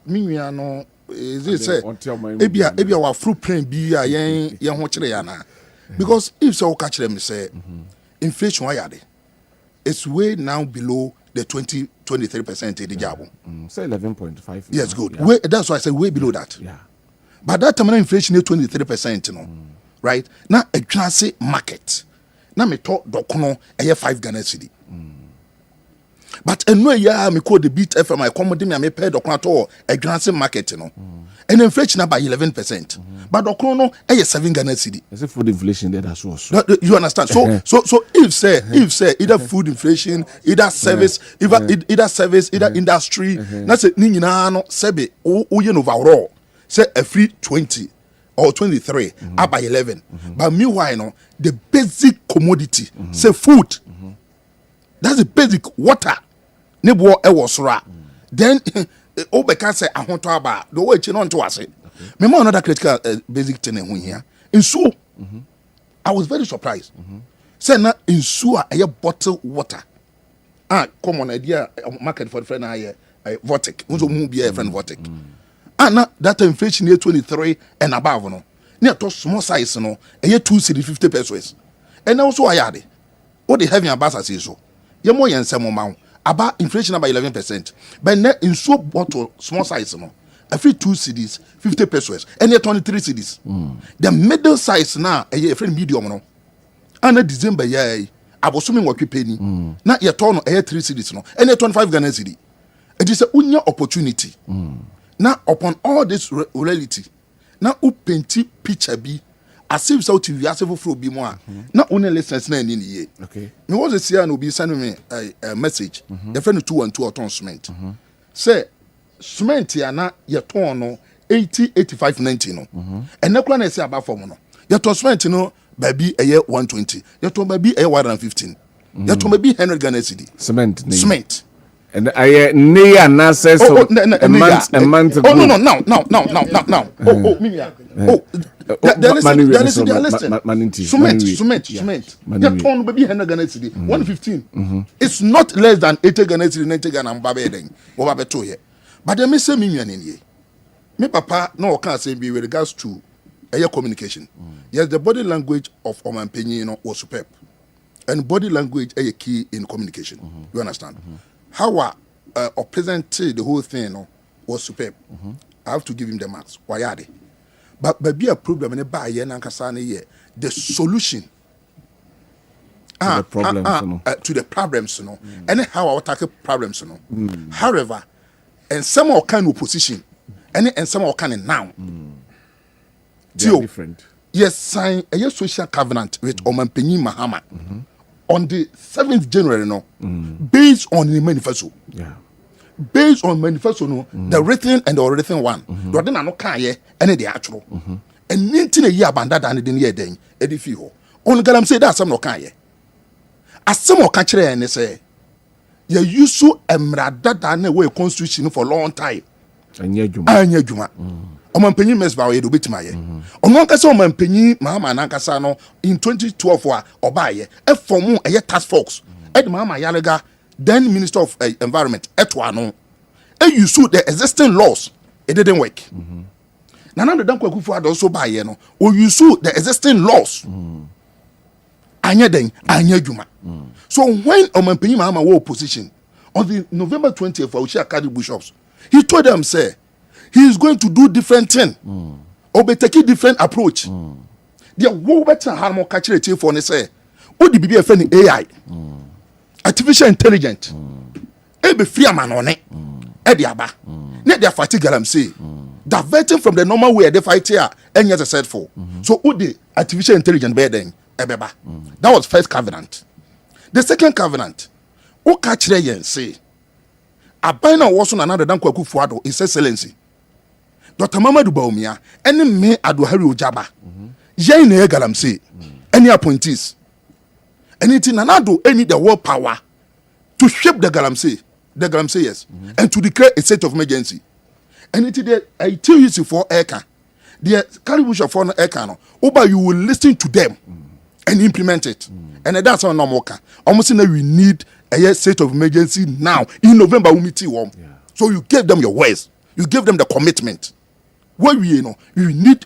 [SPEAKER 5] me no is it say ebia wa fruit plane bi a yen ho kire ya na. Because if so catch them say inflation why are they? It's way now below the 23% in the job.
[SPEAKER 3] Say 11.5.
[SPEAKER 5] Yes, good. Yeah. That's why I said way below that.
[SPEAKER 3] Yeah.
[SPEAKER 5] But that time inflation is 23%, you know. Right? Now a classy market. Now me talk dokono a 5 Ghana cedi. But anyway, yeah, me call the beat FM I come me me pay dokono to a classy market, you know. And inflation by 11%. But dokono a 7 Ghana cedi.
[SPEAKER 3] Is it food inflation there that's worse?
[SPEAKER 5] You understand? So if say either food inflation, either service, either industry, that's it. Ni nyina no sebe o ye overall say a free 20 or 23 up by 11. But meanwhile no the basic commodity say food. That's the basic water. Ne bo e wosora. Then Obeka say ahonto aba the way chi no nto ase. Me more another critical basic thing here. In so I was very surprised. Say na in so a bottled water. Come on idea market for the friend Vortic. Unzo mu be a friend Vortic. Na that inflation here 23 and above no. Near to small size no, a year 250 pesos. And also I had it. What they have in Abasa says so. Ye more yen some amount. About inflation about 11%. But net in so bottle small size no. I feel 2 cedis, 50 pesos, and yet 23 cedis. The middle size now, a friend medium no. And December yeah, I was assuming what you penny. Now your turn a 3 cedis no, and yet 25 Ghana cedi. It is a unya opportunity. Now upon all this reality, now u painti picture be as if so TV as if for be more. Now only lessons na in the
[SPEAKER 3] Okay.
[SPEAKER 5] Me was a see no be send me a message. The friend 212 auton cement. Say cement ya na ye ton no 80 85 90 no. And na kwa na say about form no. Ye ton cement no baby a year 120. Ye ton baby a year 115. Ye ton baby 100 Ghana cedi. Cement.
[SPEAKER 3] And I near nasa so a month ago.
[SPEAKER 5] Oh no now. Cement. Your tone baby 100 Ghana cedi. 115. It's not less than 80 Ghana cedi, 90 Ghana mbabe den. What about to here? But they may say me me papa no can say be with regards to communication. Yes, the body language of Oman Penny was superb. And body language is a key in communication. You understand? How or present the whole thing was superb. I have to give him the marks. Why are they? But be a problem in a buy the solution
[SPEAKER 3] to
[SPEAKER 5] the problems, and how I tackle problems, However, and some are kind of position, and some are kind of now.
[SPEAKER 3] They are different.
[SPEAKER 5] yes sign a social covenant with Omanpenyi Mahama on the 7th January no based on the manifesto.
[SPEAKER 3] Yeah.
[SPEAKER 5] Based on manifesto no the written and the unwritten one. Do they no kan ye and the actual. And nintin a year banda than the year den edifi ho. On galamsey that some no kan ye. Asem o ka kire ne say ye use emrada than way constitution for long time.
[SPEAKER 3] Anya juma.
[SPEAKER 5] Anya juma. Omanpenyi mesba we do betima ye. Ono nkasa omanpenyi Mahama nankasa no in 2012 wa oba ye e form a task force. Ed Mahama Yalega, then Minister of Environment, etwano. And you saw the existing laws. It didn't work. Nana the Danko Kufu also buy no. Or you saw the existing laws. Anya den, anya juma. So when Omanpenyi Mahama was opposition on the November 20th for Ushia Kadi Bishops, he told them say he is going to do different thing. Or be take a different approach. The wo better harmo catch the for ne say. What the BBF AI? Artificial intelligence. Be free man on it. Ediaba. Net their fighting galamsey. Diverting from the normal way they fight here and yet said for. So who the artificial intelligence bear then? Ebeba. That was first covenant. The second covenant. Who catch the and say Abina was on another than Kwaku Fuado, His Excellency. Dr. Mamadou Baumia, any me Aduhari Ojaba. Jane galamsey. Any appointees. Anything anado any the world power to shape the galamsey yes, and to declare a state of emergency. Anything that I tell you for Eka, the Caribou for Eka no, Oba you will listen to them and implement it. And that's how normal can. Almost now we need a state of emergency now in November we meet you. So you give them your words, you give them the commitment. What we you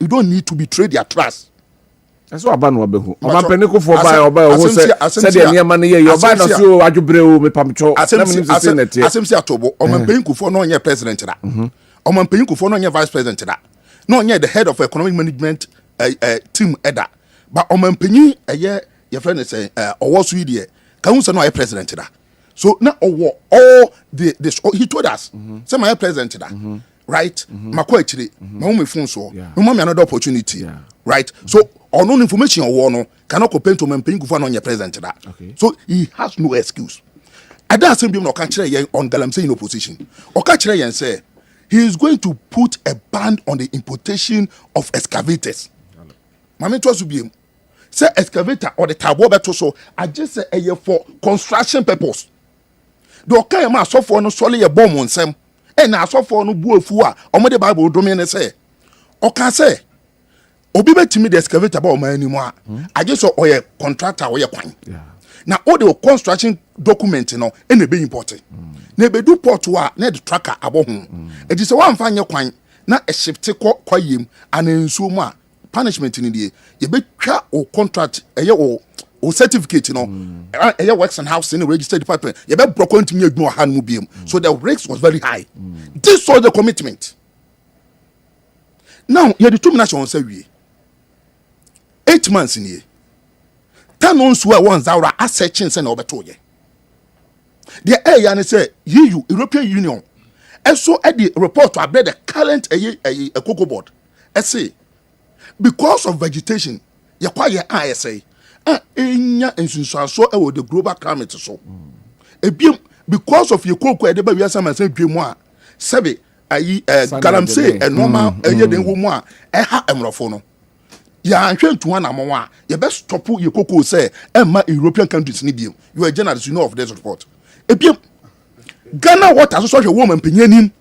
[SPEAKER 5] don't need to betray their trust.
[SPEAKER 3] That's what Aban Wabehu. Omanpeniko for buy who said the near money, your buy not so Ajubreu, me Pamcho.
[SPEAKER 5] Asemsi Atobo, Omanpeniko for no president that. Omanpeniko for no vice president that. No, the head of economic management team Eda. But Omanpenyi, your friend is saying, or was we there? Can no a president that. So now all the he told us, say my president that. Right? Makwechiri, my phone so, no mommy another opportunity. Right? So or no information or no cannot compare to Omanpenyi for no president that. So he has no excuse. I don't say no can on galamsey in opposition. Or catch and say he is going to put a ban on the importation of excavators. Mami to be say excavator or the tabo beto so I just say a year for construction purpose. The okay ma so for no solely a bomb on sem. And na so for no buafua or the Bible domain say. Or can say Obi betimi the excavator ba o man anymore. I just saw a contractor or a kwan. Now all the construction document no and they be important. Na be do port wa na the tracker abo ho. It is one fan your kwan na a shift kwayem and enso mu a punishment in the ye be twa o contract o certificate works and house in the registered department ye be broke ntimi adwuma ha no biem. So the risk was very high. This was the commitment. Now ye determination say we 8 months in here. 10 months were ones that were asserting and overtoye. The air say EU European Union. And so at the report to update the current a cocoa board. I say because of vegetation, you quiet ISA. Enya and so the global climate so. Because of your cocoa, we have some say Dreamois. Sabe galamsey and normal den woman ha emrofono. Ya anhwe to one amwa you best stop your cocoa say European countries need you. You are journalist, you know of this report. Ghana water so woman pinyanim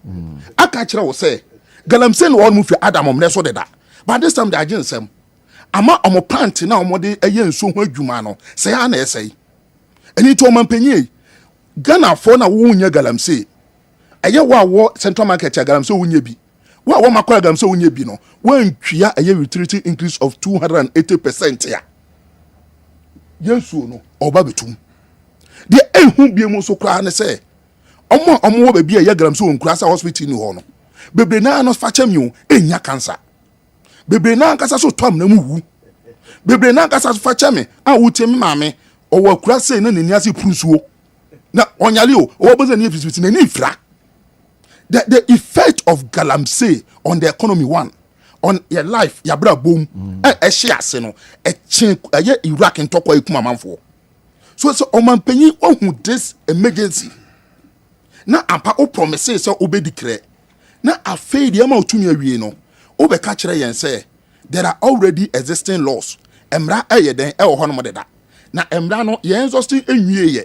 [SPEAKER 5] aka kire wo say galamsey no one move Adam omne so deda. But this time they are just some ama omo plant na omo de eye nso ho adwuma no say ha na esay. Eni to man pinye Ghana for na wo nya galamsey eye wo central market ya galamsey wo nya bi. Wa makwa galamsey wo nya bi no wan twia eye utility increase of 280% ya. Yensu no oba betum. De ehu biemu so kra ne say omo wo ba bi eye galamsey wo nkura sa hospital ni ho no. Bebre na no fa chamyu enya cancer. Bebre na nkasa so tom na mu wu. Bebre na nkasa so fa chame a wutemi maame o wa kura sei na nani ase prusuo. Na onyale o boze ni efisiti na ni fra. The effect of galamsey on the economy one, on your life ya bra boom e hye ase no e chen ye Iraq ntokwa ikuma manfo so omanpanyin ohu this emergency na ampa o promise say obedi kre na afei de ma otumi awie no obeka kire yen say there are already existing laws emra eyeden e wo hono modeda na emra no yen exhausting enwie ye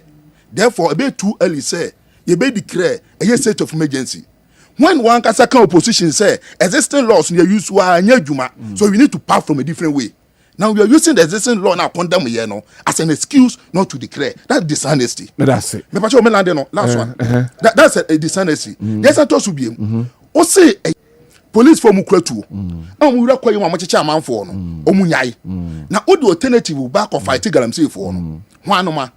[SPEAKER 5] therefore e be too early say ye be declare a state of emergency. When one can opposition say existing laws you use so we need to pass from a different way. Now we are using the existing law now condemn as an excuse not to declare. That's dishonesty.
[SPEAKER 3] That's it.
[SPEAKER 5] Last one. That's a dishonesty. There's a toss to be. O say police for mukretu. We require one much man for omunyai. Now all the alternative back of fighting galamsey for one ma.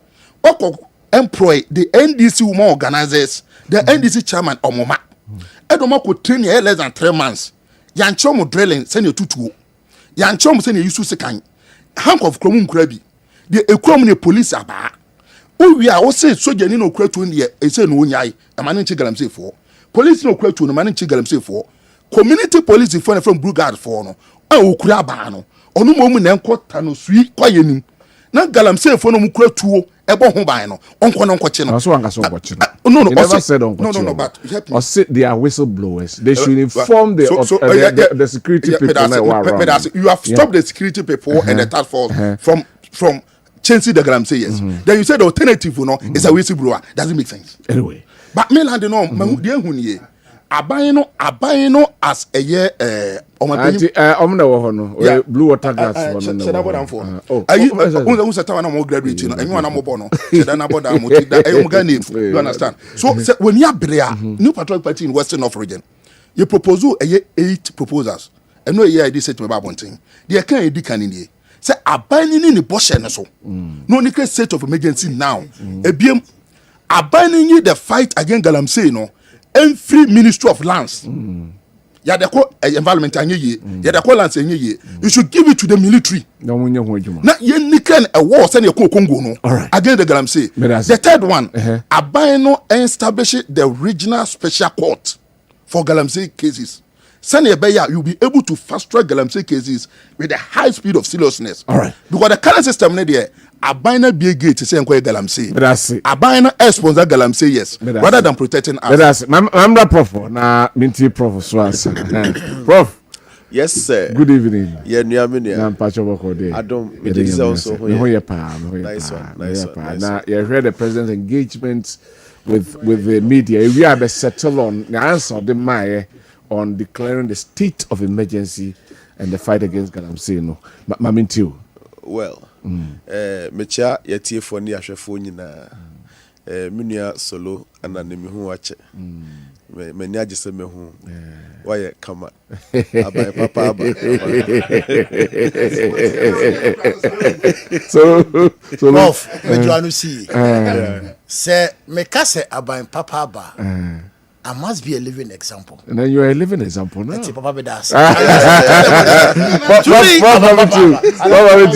[SPEAKER 5] Employ the NDC woman organizers, the NDC chairman Omoma. Edoma could train you less than 3 months. Yanchom drilling, send you to Yanchom send you to second. Hank of Chromum Crabby. The economy police are bad. Oh, we are also so genuine cretu in the a say no yai, a man in Chigalam say for. Police no cretu, no man in Chigalam say for. Community police in front from Brugard for no. Oh, Crabano. Or no moment and quotano sweet quiet. Na galamsey for no mukretuo ebo ho ban no onko che no
[SPEAKER 3] so anka so kwache
[SPEAKER 5] no
[SPEAKER 3] never said on kwache
[SPEAKER 5] no but help me
[SPEAKER 3] or say they are whistleblowers they should inform the security people around.
[SPEAKER 5] You have stopped the security people and the task force from changing the galamsey then you said the alternative is a whistleblower. Doesn't make sense
[SPEAKER 3] anyway
[SPEAKER 5] but me land no mahu de hu nie aban no as a year
[SPEAKER 3] omna wo ho no blue water gas
[SPEAKER 5] one no na bodan for who say tawa na mo graduate no enyu na mo bo no say na bodan mo ti da e mo ga name you understand so when you brea new patriotic party in Western North region you propose 8 proposals and no year I did say to me about thing they can edi kan ni say aban ni ni boshe no so no ni state of emergency now ebiem aban ni the fight against galamsey no every Ministry of Lands ya de ko environment anye ye ya de ko lands anye ye you should give it to the military
[SPEAKER 3] no munye ho adwuma
[SPEAKER 5] na ye nikan a war say na Congo no against the galamsey the third one aban no establish the regional special court for galamsey cases send be ya you'll be able to fast track galamsey cases with a high speed of seriousness because the current system na there abaina be gate say enko galamsey abaina sponsor galamsey yes rather than protecting us
[SPEAKER 3] I'm the prof na minti prof so as prof
[SPEAKER 6] yes sir
[SPEAKER 3] good evening
[SPEAKER 6] yeah nuamenia
[SPEAKER 3] na mpacho boko dey
[SPEAKER 6] adom me dey also
[SPEAKER 3] nice one na you heard the president's engagement with the media we are settle on the answer the my on declaring the state of emergency and the fight against galamsey no maminti
[SPEAKER 6] well mecha yetiefo ni ahwefo nyina menua solo ana ne mehu ache mani agese mehu waye kama abai papa aba
[SPEAKER 1] so off mejuanu see say me ka say abai papa aba I must be a living example.
[SPEAKER 3] And then you are a living example now.
[SPEAKER 1] That's Papa Bedas.
[SPEAKER 3] What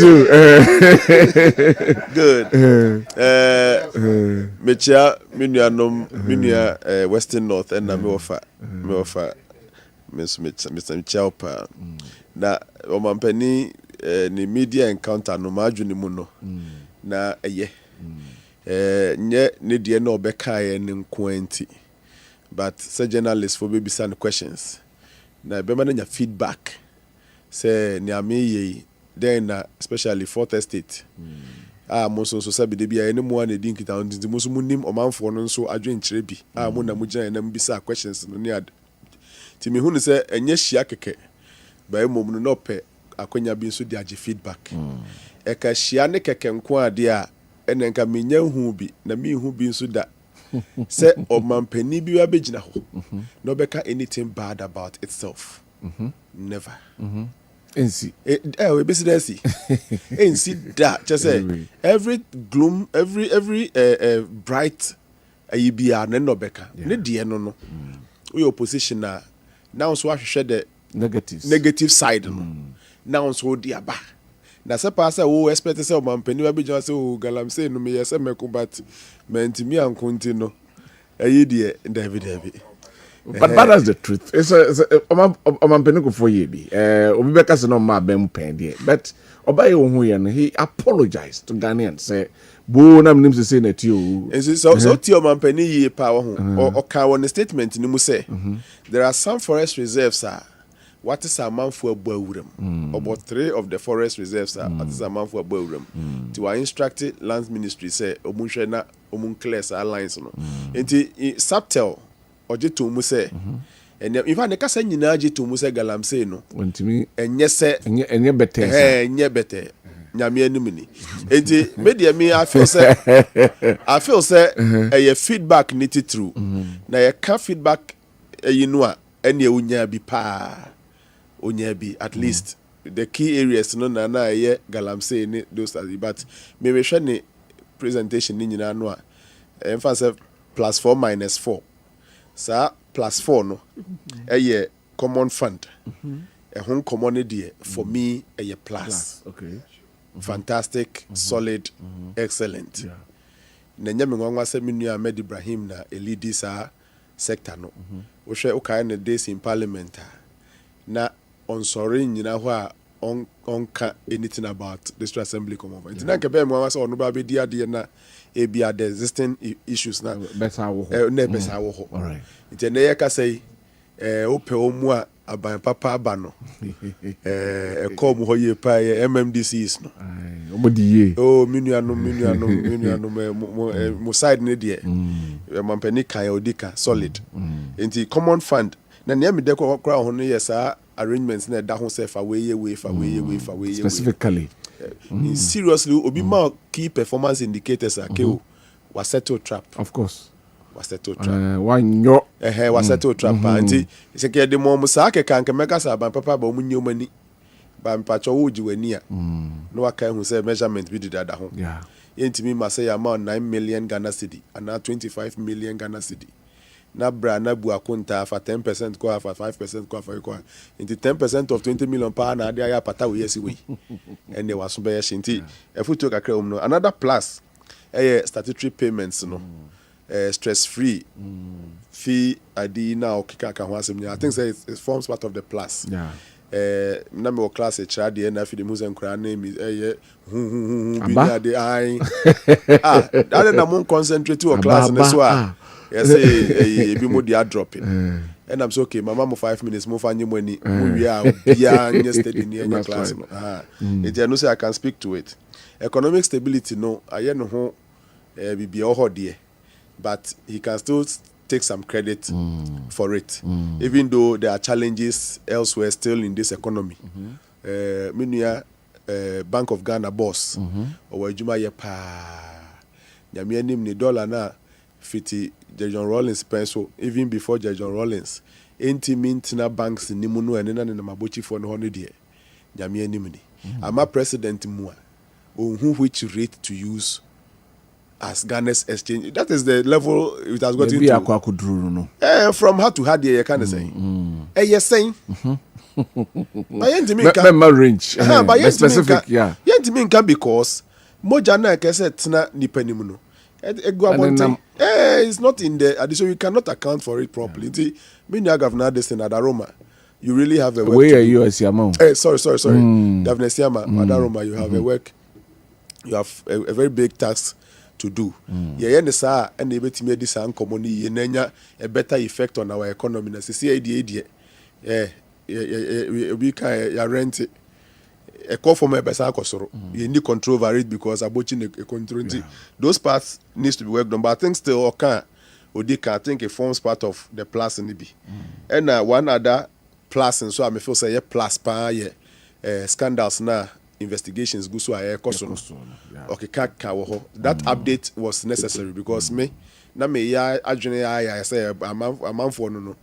[SPEAKER 3] you?
[SPEAKER 6] Good. Mecha minua Western North and na me offer Mr. Michaupa. Na omampani ni media encounter no maju ni mu no. Na eye. Nye ne de na obeka ye ne nkwenti. But say journalists for baby send questions. Na be man nya feedback. Say ni ameye then especially Fourth Estate. Mo so say be bia ene mo na din kita ndi mo so munim omanfo no nso adwen kire bi. Mo na mo gina na mbisa questions no ni ad. Ti me hunu say enye hia keke. Ba emom no pe akonya bi nso di age feedback. E ka hia ne keke nko ade a ene nka menya hu bi na me hu bi nso da. Say omampani bi wa begina ho no beka anything bad about itself never
[SPEAKER 3] NC
[SPEAKER 6] we be see NC that just say every gloom every bright ayibia na no beka ne de no we opposition now so ahwehwe the negative side no now so de aba na se pa say wo expect say omampani wa begina say o galamsey no me yese meko but mentimi ankonti no ayi de David
[SPEAKER 3] But that's the truth. It's a for ye be. Obibeka no ma bem pen but Obaye Ohuyen, he apologized to Ghanaians. Say, "Bo na mnim se say na ti o."
[SPEAKER 6] So ti o mampani ye pa ho. Or ka won statement ni mu say, there are some forest reserves what is a man for Bawuram? About 3 of the forest reserves what is a man for Bawuram? To our instructed lands ministry say omunhwena omunclares lines no. Enti subtle oje to mu say and in fact the kasa nyina je to mu say galamsey no.
[SPEAKER 3] Wontimi
[SPEAKER 6] enye se
[SPEAKER 3] enye better.
[SPEAKER 6] Enye better. Nyame anim ni. Enti media me I feel say a feedback needed through. Na ye ka feedback you know ene unya bi pa. Onyabi at least the key areas no na ye galamsey ni those are but me hwe ne presentation ni nyina no a emphasis +4 -4 sa +4 no common fund hon common dey for me plus
[SPEAKER 3] okay
[SPEAKER 6] fantastic solid excellent na nyame nwanwa se menu Ahmed Ibrahim na elidi sa sector no wo hwe o kai ne days in parliament na on sorry nyina ho a on ka anything about district assembly come over. Ntina ke be mo wa so no ba be di ade na e bia the existing issues na
[SPEAKER 3] better wo ho
[SPEAKER 6] na better wo ho.
[SPEAKER 3] All right.
[SPEAKER 6] Ntina ne ye ka say o pe o mu a aban papa aba no e ko mu ho ye pa ye MMDCs no.
[SPEAKER 3] O mo di ye.
[SPEAKER 6] Oh minuanom mo side ne de mampani kan odika solid. Nti common fund na ne me de ko kra ho no yes arrangements na da ho say fa we
[SPEAKER 3] specifically
[SPEAKER 6] seriously obi ma key performance indicators akeo was settle trap
[SPEAKER 3] of course
[SPEAKER 6] was settle trap
[SPEAKER 3] wanyo
[SPEAKER 6] was settle trap anti se ke de mo sa ke kan ke meka sa ban papa ba mu nyomani ba mpacho wo jiwani a no aka hu say measurement bi dida ho
[SPEAKER 3] yeah
[SPEAKER 6] yentimi ma say amount 9 million Ghana cedi and 25 million Ghana cedi na bra na bu akunta fa 10% ko fa 5% ko fa ko into 10% of 20 million pound na dia ya pata we yes we and they was be shinti if we talk akra no another plus statutory payments no stress free fee adi na okika ka ho asem I think say it forms part of the plus
[SPEAKER 3] yeah
[SPEAKER 6] na me class e chra de na fi de muzen kra na mi bi na de ai that na mon concentrate o class na so yes be mo dia drop it and I'm so okay mama mo 5 minutes mo fanye mo ni mo wi a bia yesterday ni enya class no it I know say I can speak to it. Economic stability no aye no ho bibia o ho de but he can still take some credit for it even though there are challenges elsewhere still in this economy. Minua Bank of Ghana boss o adwuma ye pa nyame anim ni dollar na fiti John Rawlings pencil even before John Rawlings intimate banks ni mu no ene na mabochi for no no de nyame anim ni ama president mu a who which rate to use as Ghana's exchange. That is the level it has got into.
[SPEAKER 3] No.
[SPEAKER 6] From how to how they can say. Yes saying. But
[SPEAKER 3] range.
[SPEAKER 6] But
[SPEAKER 3] specific, yeah.
[SPEAKER 6] Yentiminka because moja na kese tina nipenimu no. It's not in there, so you cannot account for it properly. See, mean you governor this in Adaroma. You really have a work.
[SPEAKER 3] Where are you as amount?
[SPEAKER 6] Sorry. Governor Siama, Adaroma, you have a work. You have a very big task to do. Yeah, and the and the beti me this common a better effect on our economy. Na see idea. We can rent it. A call for my besa kosoro. You need control over it because abochi a control. Those parts needs to be worked on. But I think still Odika, I think it forms part of the plus in the B. And one other plus, and so I may feel say plus pa scandals na investigations go so okay that update was necessary because me na me ya adwene ya say am for no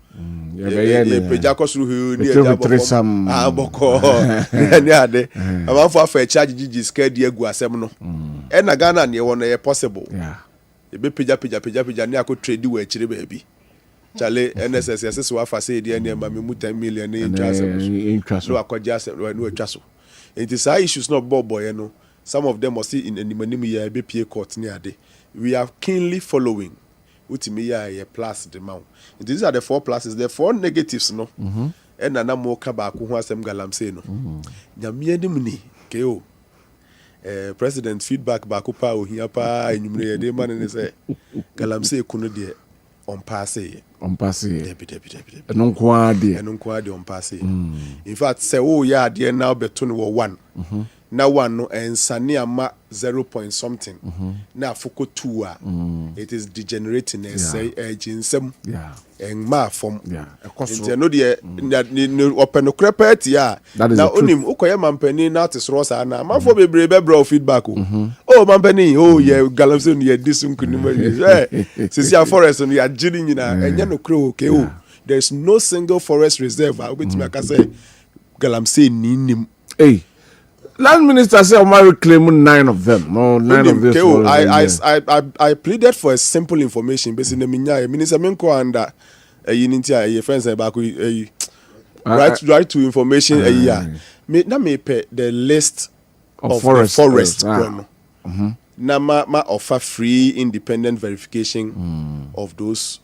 [SPEAKER 6] peja kosuru hu ni eja boko ni ade am for afa charge gigi scale di egu asem no e na Ghana ne wo no possible e be peja ni akọ trade we akire ba bi chale NSS yes so afa say di na ma me mu 10 million ni interest so akọja asem no atwa so. It is our issues not boy, some of them are still in the Manimi be PA court near day. We are keenly following utimi ya plus the mount. These are the 4 pluses. The 4 negatives no. And na mo ka ba ko ho asem galamsey no. Nyame anim ni keo. President feedback ba ko pa ohia pa enyumre ye de man ne say galamsey kuno de on pass. Debi.
[SPEAKER 3] Eno kwa de
[SPEAKER 6] on pass. In fact, say oh ya de now beto no 1. Na 1 no ensane ama 0 point something. Na afoko 2 a it is degenerating say ginsem. Ma form. Nti no de open no crepet ya. Na onim ukoye mampani na tesro sa na manfo bebre be bro feedback o. Oh mampani ye galamsey no ye disum kunima. Sisi a forest no ya jiri nyina enye no kro okay o. There is no single forest reserve obetimi aka say galamsey ni nim.
[SPEAKER 3] Hey, Land Minister said I claim 9 of them. No, 9 of them.
[SPEAKER 6] I pleaded for a simple information. Basically, Minister Menko and your friends back right to information. Me pay the list of forest. Na ma offer free independent verification of those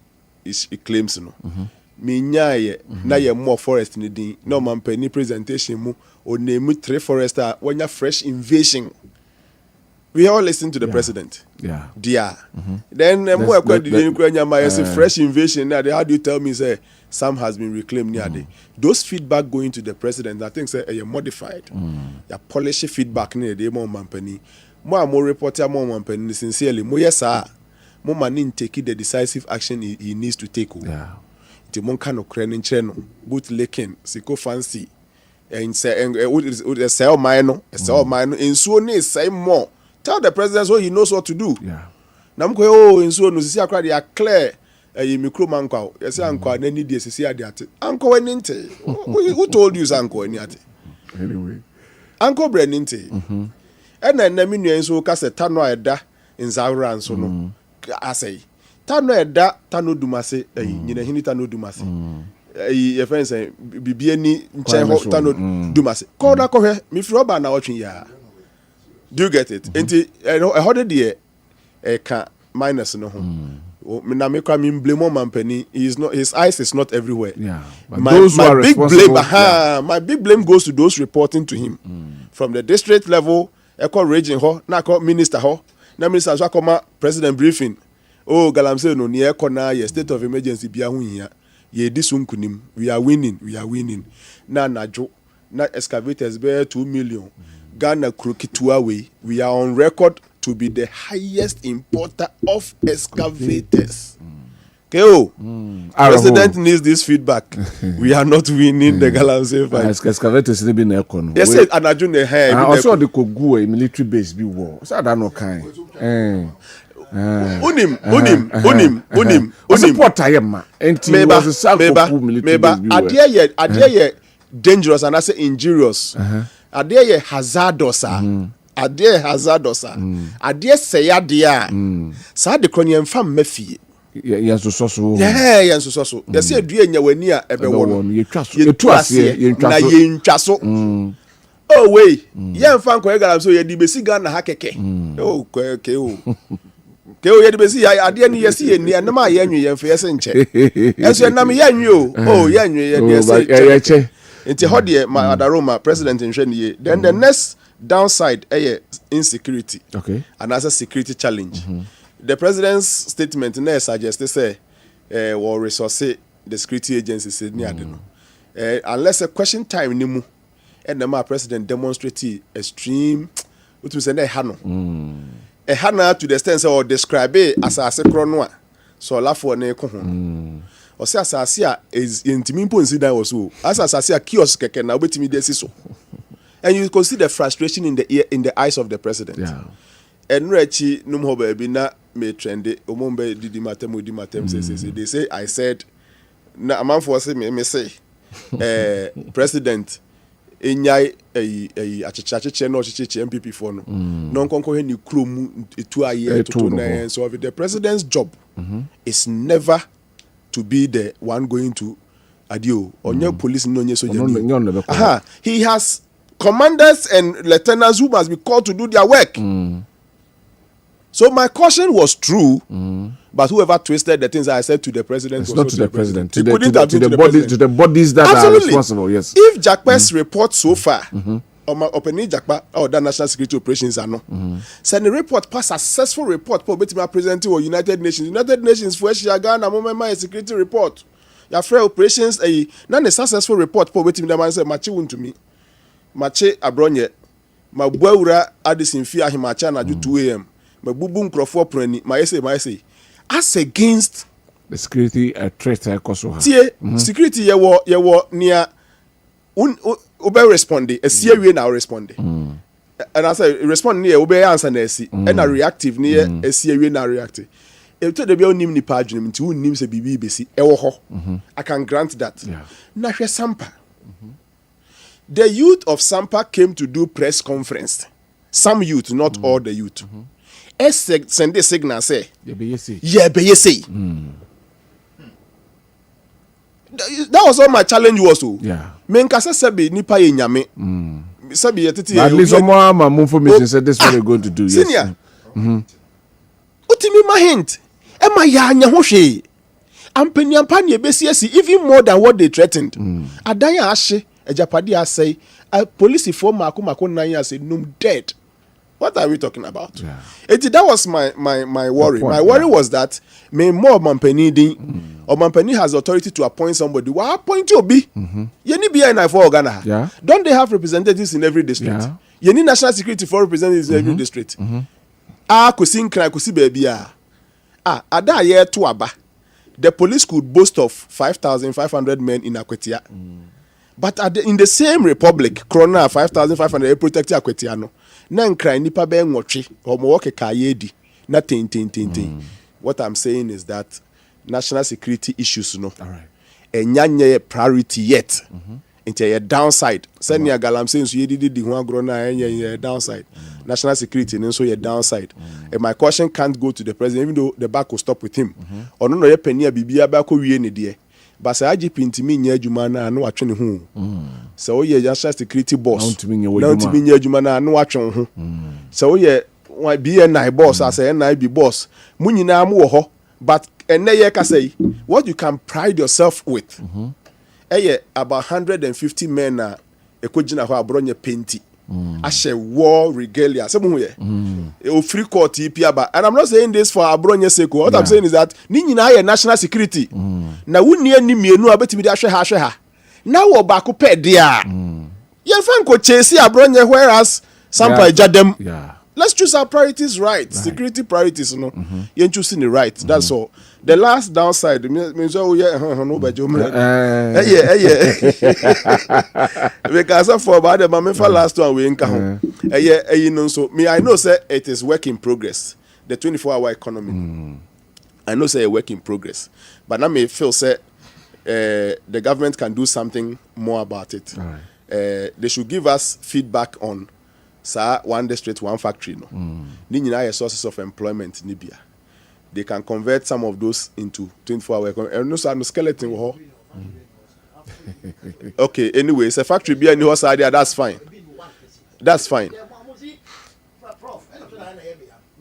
[SPEAKER 6] claims. No. Me nyaye na ye more forest ni din na man pani presentation mu o name 3 forester when ya fresh invasion. We all listen to the president. Then more fresh invasion now. How do you tell me say some has been reclaimed near day? Those feedback going to the president, I think say modified. Ya polish feedback near the more mampani. More reporter more mampani sincerely. Mo yes sir. Mo man take the decisive action he needs to take. The monka no craning channel, boot licking, siko fancy, and say, and sell mine, in so near say more. Tell the president so he knows what to do. Namko, in so no, see, I cried, clear a micro manco, yes, uncle, and any day, see, uncle, and inte. Who told you, uncle, and yet?
[SPEAKER 3] Anyway,
[SPEAKER 6] Uncle Brenninte. And then, Naminian so cast a tano da in Zauran, so no, I say. Tano eda tano dumase nyina hini tano dumase your friends say bibie ni nchen tano dumase ko na ko hwe me firo ba na otwen ya. Do you get it? Enti how did the ka minus no ho na me kwa me blame mampani his eyes is not everywhere.
[SPEAKER 3] But those
[SPEAKER 6] my big blame my big blame goes to those reporting to him from the district level region ho na ko minister ho na minister so akoma president briefing. Oh, galamsey no near corner, ye state of emergency bia hu hia. Ye disunkunim. We are winning. Na najo, na excavators bear 2 million. Ghana crooked away. We are on record to be the highest importer of excavators. KO. President needs this feedback. We are not winning the galamsey fight.
[SPEAKER 3] Excavators they be na ekon.
[SPEAKER 6] Yes, anajo ne hair.
[SPEAKER 3] Also the Kogu military base be war. So that no kind.
[SPEAKER 6] Unim.
[SPEAKER 3] Support ayema. Enti was a military base.
[SPEAKER 6] Adie ye dangerous and I say injurious. Adie ye hazardous. Adie hazardous. Adie seya dia. Sa de kronye mfa mafie.
[SPEAKER 3] Yes, so.
[SPEAKER 6] Yeah, yes, so. They say due nya wani a ebe wono.
[SPEAKER 3] Ye
[SPEAKER 6] ntwa so. Oh wait. Ye mfa nko galamsey ye di besi Ghana ha keke. Oh kweke Keo ye de besi ade ni yesi ye ni anama ye anwe ye mfa yesi nche. Eso na me ye anwe o. Oh ye anwe ye de yesi. Nti ho de ma adaroma president nhwe ni ye. Then the next downside insecurity.
[SPEAKER 3] Okay.
[SPEAKER 6] And as a security challenge. The president's statement na suggest say will resource the security agencies ni ade no. Unless a question time ni mu and the president demonstrate extreme what we say na ha no. A hana to the extent or describe it as a secronoa. So la for ne ko ho. O se asase a is intimi mpo insida was so. As asase a kiosk keke na obetimi de so. And you can see the frustration in the eyes of the president. And rechi num ho ba bi na me trend omombe didi matem say they say I said na amanfo say me say president enyai acheche no acheche NPP for no non konko he ni krom etu aye to na so the president's job is never to be the one going to adio onye police no onye soldier. He has commanders and lieutenants who must be called to do their work. So my caution was true, But whoever twisted the things I said to the president,
[SPEAKER 3] it's
[SPEAKER 6] was
[SPEAKER 3] not to the president.
[SPEAKER 6] It couldn't have been to the
[SPEAKER 3] body,
[SPEAKER 6] president.
[SPEAKER 3] to the bodies that
[SPEAKER 6] Absolutely.
[SPEAKER 3] are responsible. Yes.
[SPEAKER 6] If Jackpa's report so far, Openi Jackpa or the national security operations are no. Send a report, pass a successful report. But my presenting or United Nations for Ghana moment my security report. Your fair operations not a successful report. But waiting the man say machi won to me. Machi abronye. My boura Addison fear him na do 2 a.m. My bubum crofo preni. My say. As against
[SPEAKER 3] the security threat Kosovo.
[SPEAKER 6] Security ye wo near ube responde esi awie na responde and I say respond near ube answer na esi and a reactive near esi awie na reactive e to de bia onim ni pa adwenem nti onim se bibi besi e wo ho I can grant that na hwe Sampa the youth of Sampa came to do press conference, some youth not all the youth send a signal say yeah be say that was all my challenge was so.
[SPEAKER 3] Yeah.
[SPEAKER 6] Men kasa sabi nipa ye nyame. Sabi ye tete.
[SPEAKER 3] At least some more information said this is what they're going to do. Yes.
[SPEAKER 6] Senior. Utimi ma hint. E ma ya anya ho hwe. Ampani ampani e besi even more than what they threatened. Adan ya ahye, ejapade asai, police for mako nan ya say num dead. What are we talking about? Yeah. That was my worry. My worry was that me more Mampeni din or Mampeni has authority to appoint somebody. Why appoint you be? You need BNI for Ghana.
[SPEAKER 3] Yeah.
[SPEAKER 6] Don't they have representatives in every district?
[SPEAKER 3] Yeah.
[SPEAKER 6] You need national security for representatives in every district. Kusin kra kusi baby ada ye to aba. The police could boast of 5,500 men in Akwetia. But in the same republic, Krona 5,500 protect Akwetia no. Na nkran nipa be nwotwe omo keka yedi na ten. What I'm saying is that national security issues no all right enyanye priority yet into a downside senior galam saying so yedi di ho agro na enye downside national security no so your downside and my question can't go to the president even though the back will stop with him or no ye penia bibia ba ko wie ne de but say IGP ntimi nya adwuma na no atwe ne ho so ye national security boss na ntimi nya adwuma na no atwe ho so ye BNI boss as a NIB boss munyina am wo ho but enne ye ka say what you can pride yourself with about 150 men na ekogina ho abronye penti ashe war regalia se mu ye o free court ipiaba and I'm not saying this for abronye sake what I'm saying is that ni nyina ye national security na wunni animienu abetimi de ahwe ha na wo ba ko pe dia ye fan ko chase abronye whereas Sampa jadem let's choose our priorities right. Security priorities no you choosing the right that's all. The last downside means no bejo because for about the mama for last one we nka ho you know so me I know say it is work in progress the 24-hour economy I know say a work in progress but now me feel say the government can do something more about it they should give us feedback on one district, one factory. No, ni nyina sources of employment in Libya. They can convert some of those into 24-hour economy. And no skeleton. Okay, anyway, it's a factory be in the house idea. That's fine. That's fine.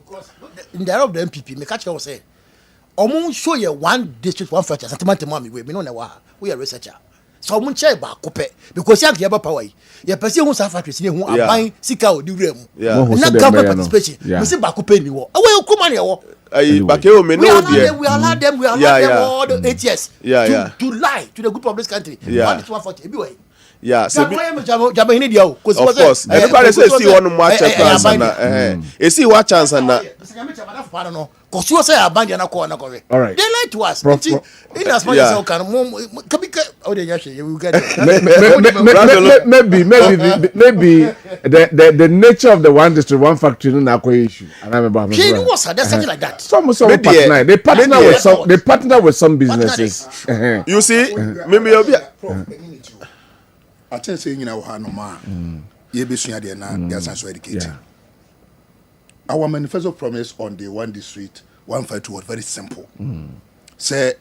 [SPEAKER 1] Because in the area of the NPP, me catch you say, "Omo show you one district, one factory." Sentiment mami we no na we are researcher. So mun che ba ko pe because yank ye ba power ye person hu sa factory ni hu aban sika odi wura mu na government participation we say ba ko pe ni wo we ko man ye wo
[SPEAKER 6] ba ke o me no dey
[SPEAKER 1] we allow them all the 8 years to lie to the good of this country one is 140 e bi we
[SPEAKER 6] so
[SPEAKER 1] jabo hini dia o
[SPEAKER 6] of course everybody say see one more chance na see one chance na
[SPEAKER 1] because you say abandon na ko na ko
[SPEAKER 3] all right
[SPEAKER 1] they lie to us in as much as can oh they actually we get
[SPEAKER 3] maybe the nature of the one district one factory na ko issue and I remember
[SPEAKER 1] was there's something like that
[SPEAKER 3] some they partner with some businesses
[SPEAKER 6] you see maybe you be
[SPEAKER 5] I tell say nyina wo ha no ma ye besua de na they are so educated. Our manifesto promise on the one district, one fight was very simple. Say,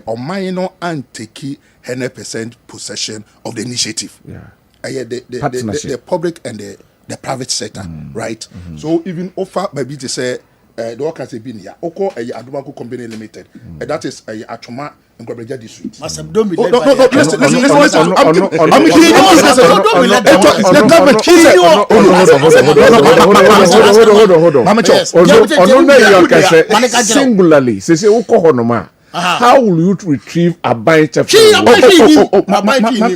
[SPEAKER 5] on my no and take 100% possession of the initiative. The public and the private sector, right? So even offer maybe to say the workers have been here. Oko Adumaku Company Limited. That is Achoma in Gwabreja District.
[SPEAKER 1] Masam, don't be
[SPEAKER 5] No,
[SPEAKER 1] led by
[SPEAKER 5] listen.
[SPEAKER 1] the
[SPEAKER 3] singularly. Say how will you retrieve a bunch of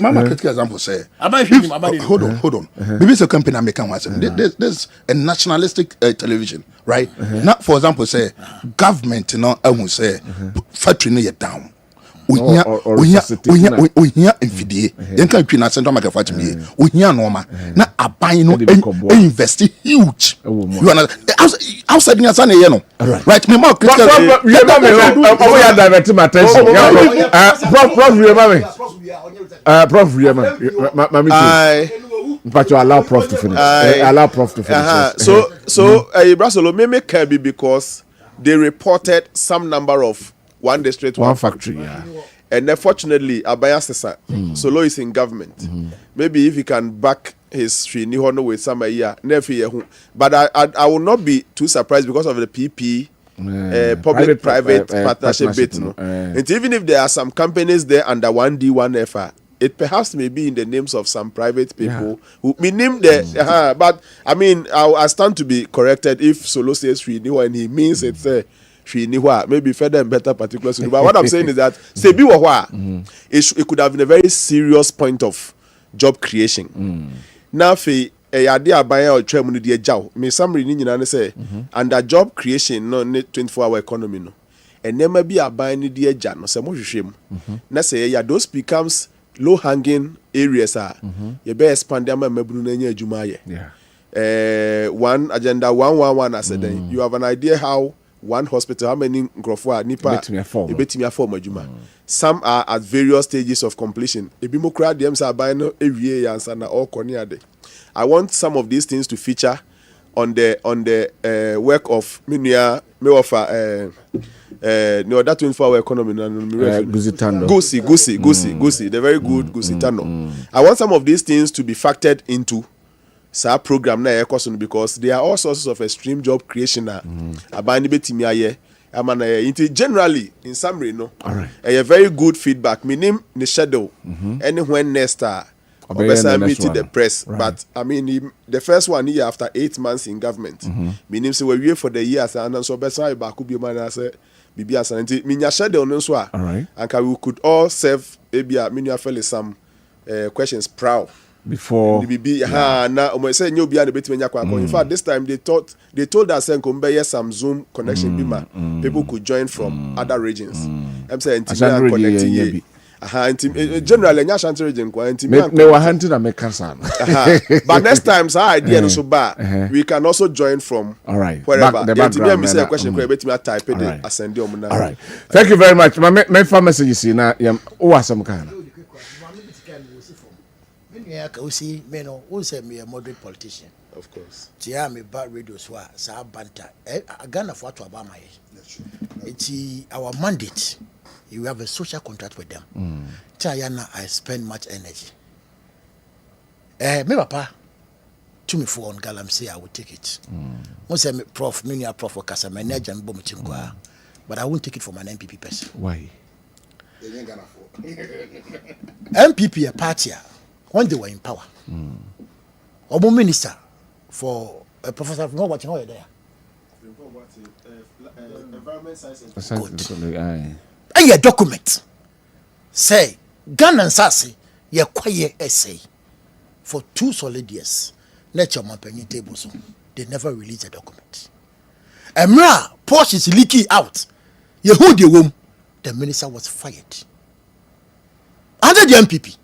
[SPEAKER 5] Mama critical example say hold on. Maybe it's a company American was there's a nationalistic television, right? Not for example say government I won't say factory no down. Ohia mfidie yenka twi na central market factory me ohia normal na aban no invest huge you are outside nya sana ye no right me ma critical
[SPEAKER 3] ya divert my attention prof but you allow prof to finish
[SPEAKER 6] so Brasolo me can be because they reported some number of one district,
[SPEAKER 3] one factory,
[SPEAKER 6] and unfortunately, Abaya Sesa Solo is in government. Maybe if he can back his Srinihono with some year, but I will not be too surprised because of the PP public-private partnership bit. No? And even if there are some companies there under 1D, 1FR, it perhaps may be in the names of some private people who we name the. But I mean, I stand to be corrected if Solo says Sriniho and he means it's maybe further and better particulars. But what I'm saying is that Sebi Wahwa, it could have been a very serious point of job creation. Now, fe a idea buyer or chairman the job. Me summary ni say under job creation no 24-hour economy no. And there may be a buying the jan no say mo hwehwem. Na say those becomes low hanging areas you better expand them mebunu na nya adwuma ye. One agenda 111 as then you have an idea how one hospital, how many Grofwa, Nipa, some are at various stages of completion. I want some of these things to feature on the work of Minia Mewafa no that 24-hour economy Gusi, the very good Gusitano. I want some of these things to be factored into sa program na ekoso because there are all sources of extreme job creation abani betimi aye amana generally in summary no a very good feedback minim the shadow any when next obesa meet the press but I mean the first one here after 8 months in government minim say we wait for the years and so obesa ba ku bi man say bibi asanti minya shadow no so and we could all serve ebia minya fell some questions proud before in fact this time they told us some Zoom connection people could join from other regions I'm saying generally region but next time idea no so bad we can also join from wherever the background question type all
[SPEAKER 3] right thank you very much my pharmacy you see now some kind
[SPEAKER 1] see, me no, who say me a moderate politician?
[SPEAKER 6] Of course.
[SPEAKER 1] Tia me bad radio so sa banta. Ghana for to Obama. It's our mandate. You have a social contract with them. Tiana, I spend much energy. Me papa, to me for on Galamsey, I will take it. Once I prof, many are prof for Casa, my nage and Bomuchingua, but I won't take it from an NPP person.
[SPEAKER 3] Why?
[SPEAKER 1] NPP a party. When they were in power, Obo minister for a professor from what you there.
[SPEAKER 6] Environment science.
[SPEAKER 1] A document say Ghana and Sassi, ye quiet essay for 2 solid years. Nature Mampany table so they never released a document. Emra Porsche is leaking out. Ye hold your womb. The minister was fired under the MPP.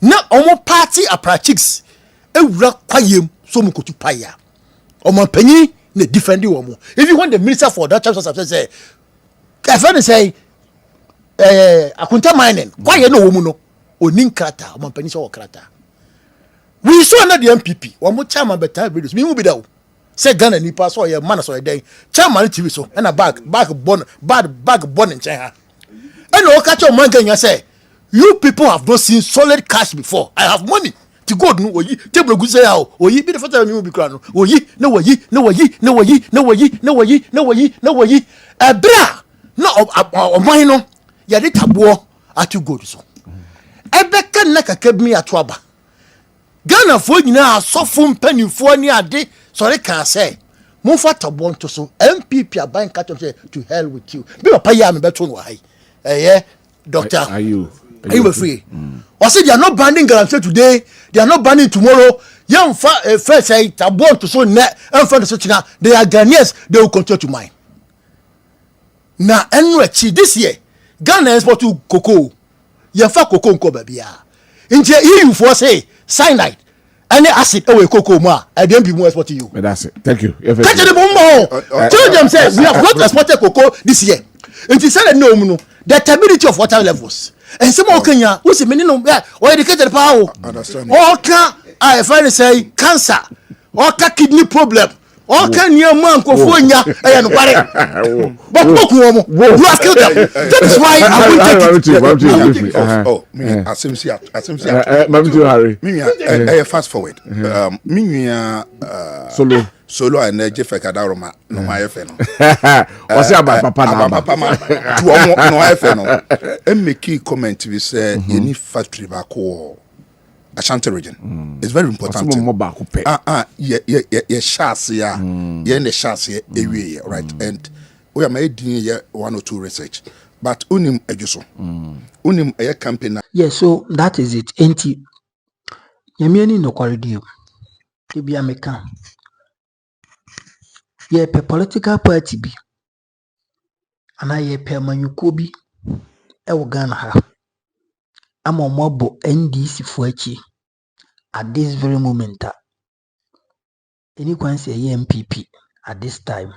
[SPEAKER 1] Na omo party aprachix ewura kwayem so mu kotu paya omo panyi na defend omo even when the minister for that chapter say say akunta mining kwaye no omo no onin krata omo panyi so krata we saw na the MPP omo chairman better videos me mu bi da o say Ghana ni pass so ye man so ye den chairman TV so na bag bon in China and o catch o man Kenya say you people have not seen solid cash before. I have money. to God no oyi table gu say how oyi be the first time you be cry no oyi no oyi no oyi no oyi no oyi no oyi no oyi no oyi ebra no oman no ya de tabo atu God so ebe kan na kakabmi ato aba Ghana fo nyina asofo mpanifo ni ade sori kan say mo fa tabo nto so NPP aban ka to hell with you be papa ya me beto no hai doctor
[SPEAKER 3] Are you
[SPEAKER 1] free? Or say they are not banning Galamsey today, they are not banning tomorrow. Young first say Tabon to so net and for the such now they are Ghanaians, they will continue to mine. Now, anyway, this year, Ghana export to cocoa. You fa cocoa nko babia. Into EU for say cyanide. Any acid away cocoa ma, I don't be more export to you.
[SPEAKER 3] But that's it. Thank you.
[SPEAKER 1] Catch the bomb. Tell them say we have not exported cocoa this year. It is said no, the stability of water levels. And some more Kenya, who's a minimum or educated power.
[SPEAKER 5] Understand.
[SPEAKER 1] Or can I finally say cancer or kidney problem. Or can your man go for you and but you have killed them. That is why I will take it.
[SPEAKER 5] Oh, me, Asimsia.
[SPEAKER 3] Harry.
[SPEAKER 5] Me, fast forward.
[SPEAKER 3] Solo.
[SPEAKER 5] Solo and Jeff Kadaroma, no my FN.
[SPEAKER 3] What's about Papa?
[SPEAKER 5] No FN. And make key comment we say any factory back or Ashanti region. It's very important. Yeah, chassis, yeah, in the chassis, right? And we are made in 1 or 2 research, but unim ejuso, unim a campaign.
[SPEAKER 2] Yeah, so that is it. Enti, yamiani no quality. Tibi American. Yeah, pe political party bi. Ana ye pe manyuko bi. Ewo Ghana ha. Ama mobo NDC fuachi. At this very moment, anyone say NPP at this time.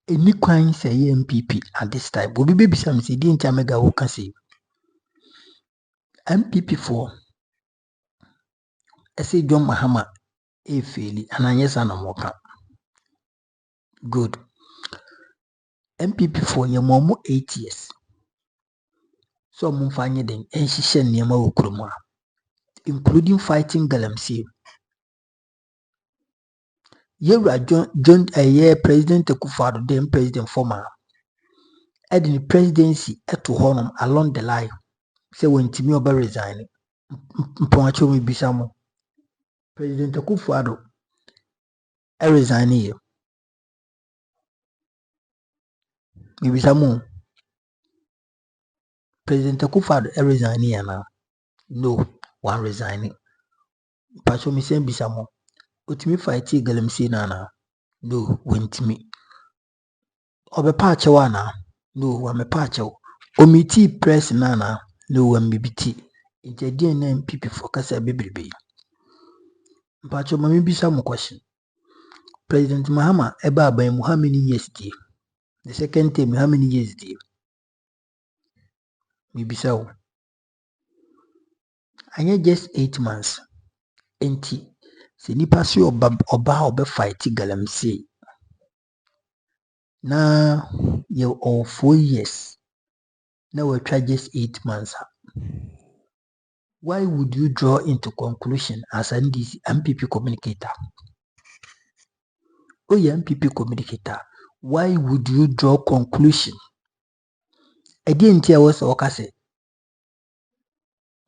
[SPEAKER 2] Anyone say NPP at this time. Bobi baby some say di ntia mega wo kan say. NPP for say John Mahama e feli ananyesa na moka. Good. NPP for ye momo 8 years. So mumfanye den enhihye nneema wo kuroma, including fighting Galamsey. Yewra John President Akufo-Addo den President former. Edi the presidency eto honum along the line. Say when Timi Oba resign. Mponwacho mi bisa mo. President Akufo-Addo resign here. Mi bisa mo. President Akufo-Addo resign here now. No, one resigning. Pacho mi sen bisa mo. Utimi fighti Galamsey na. No, wentimi. Obe pache wana. No, wame pache. Omiti press na. No, wambibiti. Ije DNA NPP focus a baby. Pacho mami bisa mo question. President Mahama eba abayimu how many years di? The second term how many years di? Mi bisa wo. Anya just 8 months. Enti se nipa si oba fight Galamsey. Na ye all 4 years. Now we try just 8 months. Why would you draw into conclusion as an NDC NPP communicator? Oh, yeah, NPP communicator. Why would you draw conclusion? I didn't hear what I said.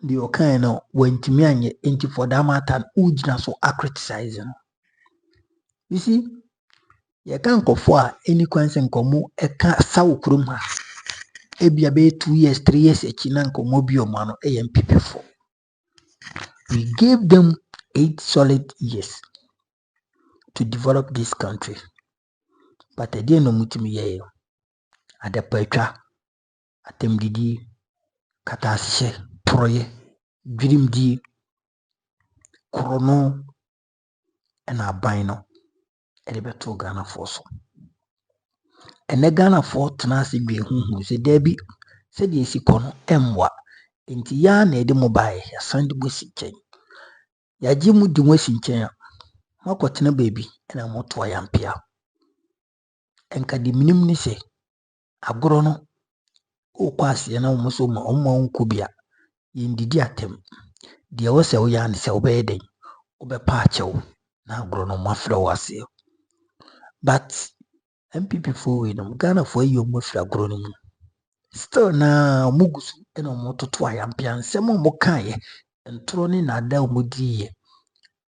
[SPEAKER 2] The Okano went to me and for that matter, Ujna so are criticizing. You see, you can't go for any question come a can't saw kruma. Ebia be 2 years, 3 years, a chinanko mobile mano AMPP for. We gave them 8 solid years to develop this country. But I didn't know mutimi ye. At the petra, at them didi, katashe, proye, dream di, chrono, and albino, and the better Ghana force. And the Ghana for tenacity be who said Debbie said yes, kono emwa. Inti ya na ede mobile ya sand wesi chain. Ya jimu di wesi chain. Mako tina baby and a moto yampia. Enka di minim ni se agorono o kwasi na umuso ma umma unkubia yindidi atem deɛ wɔ sɛ woyɛ ane sɛ wobɛyɛ den wobɛpa akyɛw na agorɔ no mo afrɛ wo aseɛ. But NPP fo wei no Ghana fo ayi ɔmo afiri agorɔ no mu. Still na ɔmo gu so ɛna ɔmo toto ayampia nsɛm a ɔmo kaeɛ ntoro ne nada a ɔmo diiɛ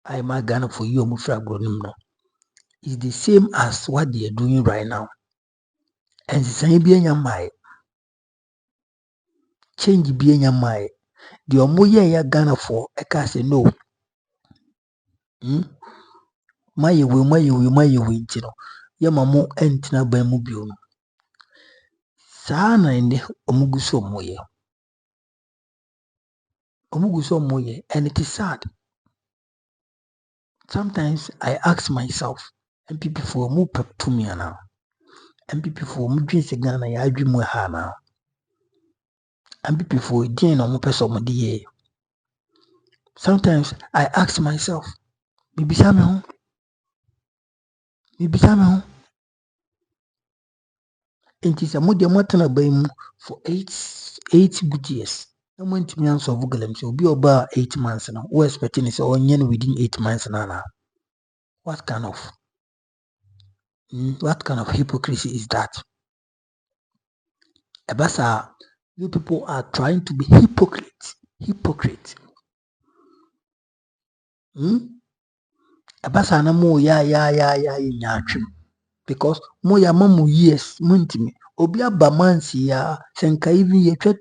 [SPEAKER 2] a ɛma Ghana fo yi ɔmo firi agorɔ no mu no is the same as what they are doing right now. Ɛnsesan bi anya mmaeɛ, change bi anya mmaeɛ. Deɛ ɔmo yɛɛyɛ Ghana fo ɛka sɛ no mayɛ wei nti no yɛma mo ɛntena ban mu bio no. Saa na ɛnɛ ɔmo gu so ɔmo yɛ. Ɔmo gu so ɔmo yɛ and it is sad. Sometimes I ask myself, NPP fo ɔmo pɛ tumi anaa? NPP fo ɔmo dwen sɛ Ghana yɛ adwe mu ha anaa? NPP fo dwen na ɔmo pɛ sɛ ɔmo de yɛ. Sometimes I ask myself, mibisa me ho. Nti sɛ mo deɛ mo atena ban mu for 8 good years. Na mo ntumi ansɔfo galamsey. Obi ɔba 8 months na wo expect ne sɛ ɔnyɛ no within 8 months na anaa? What kind of hypocrisy is that? Ɛba saa, you people are trying to be hypocrite. Ɛba saa na mo ya nyaatwem because mo ya ma mo years mo ntimi. Obi aba months ya sɛ nka even yɛtwa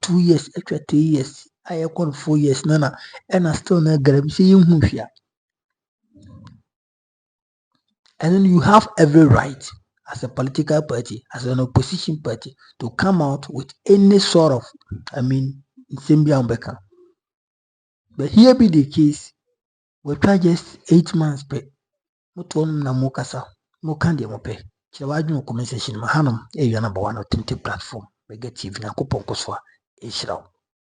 [SPEAKER 2] 2 years atwa 3 years a yɛkɔ no 4 years na ɛna still na galamsey yɛnhu hwea. And then you have every right as a political party, as an opposition party, to come out with any sort of, nsɛm. But here be the case, we try just 8 months per. Mutwon na mukasa, mukandi mope. Chawaju no comment section mahanum, number 1 authentic platform. We get TV na kupon koswa,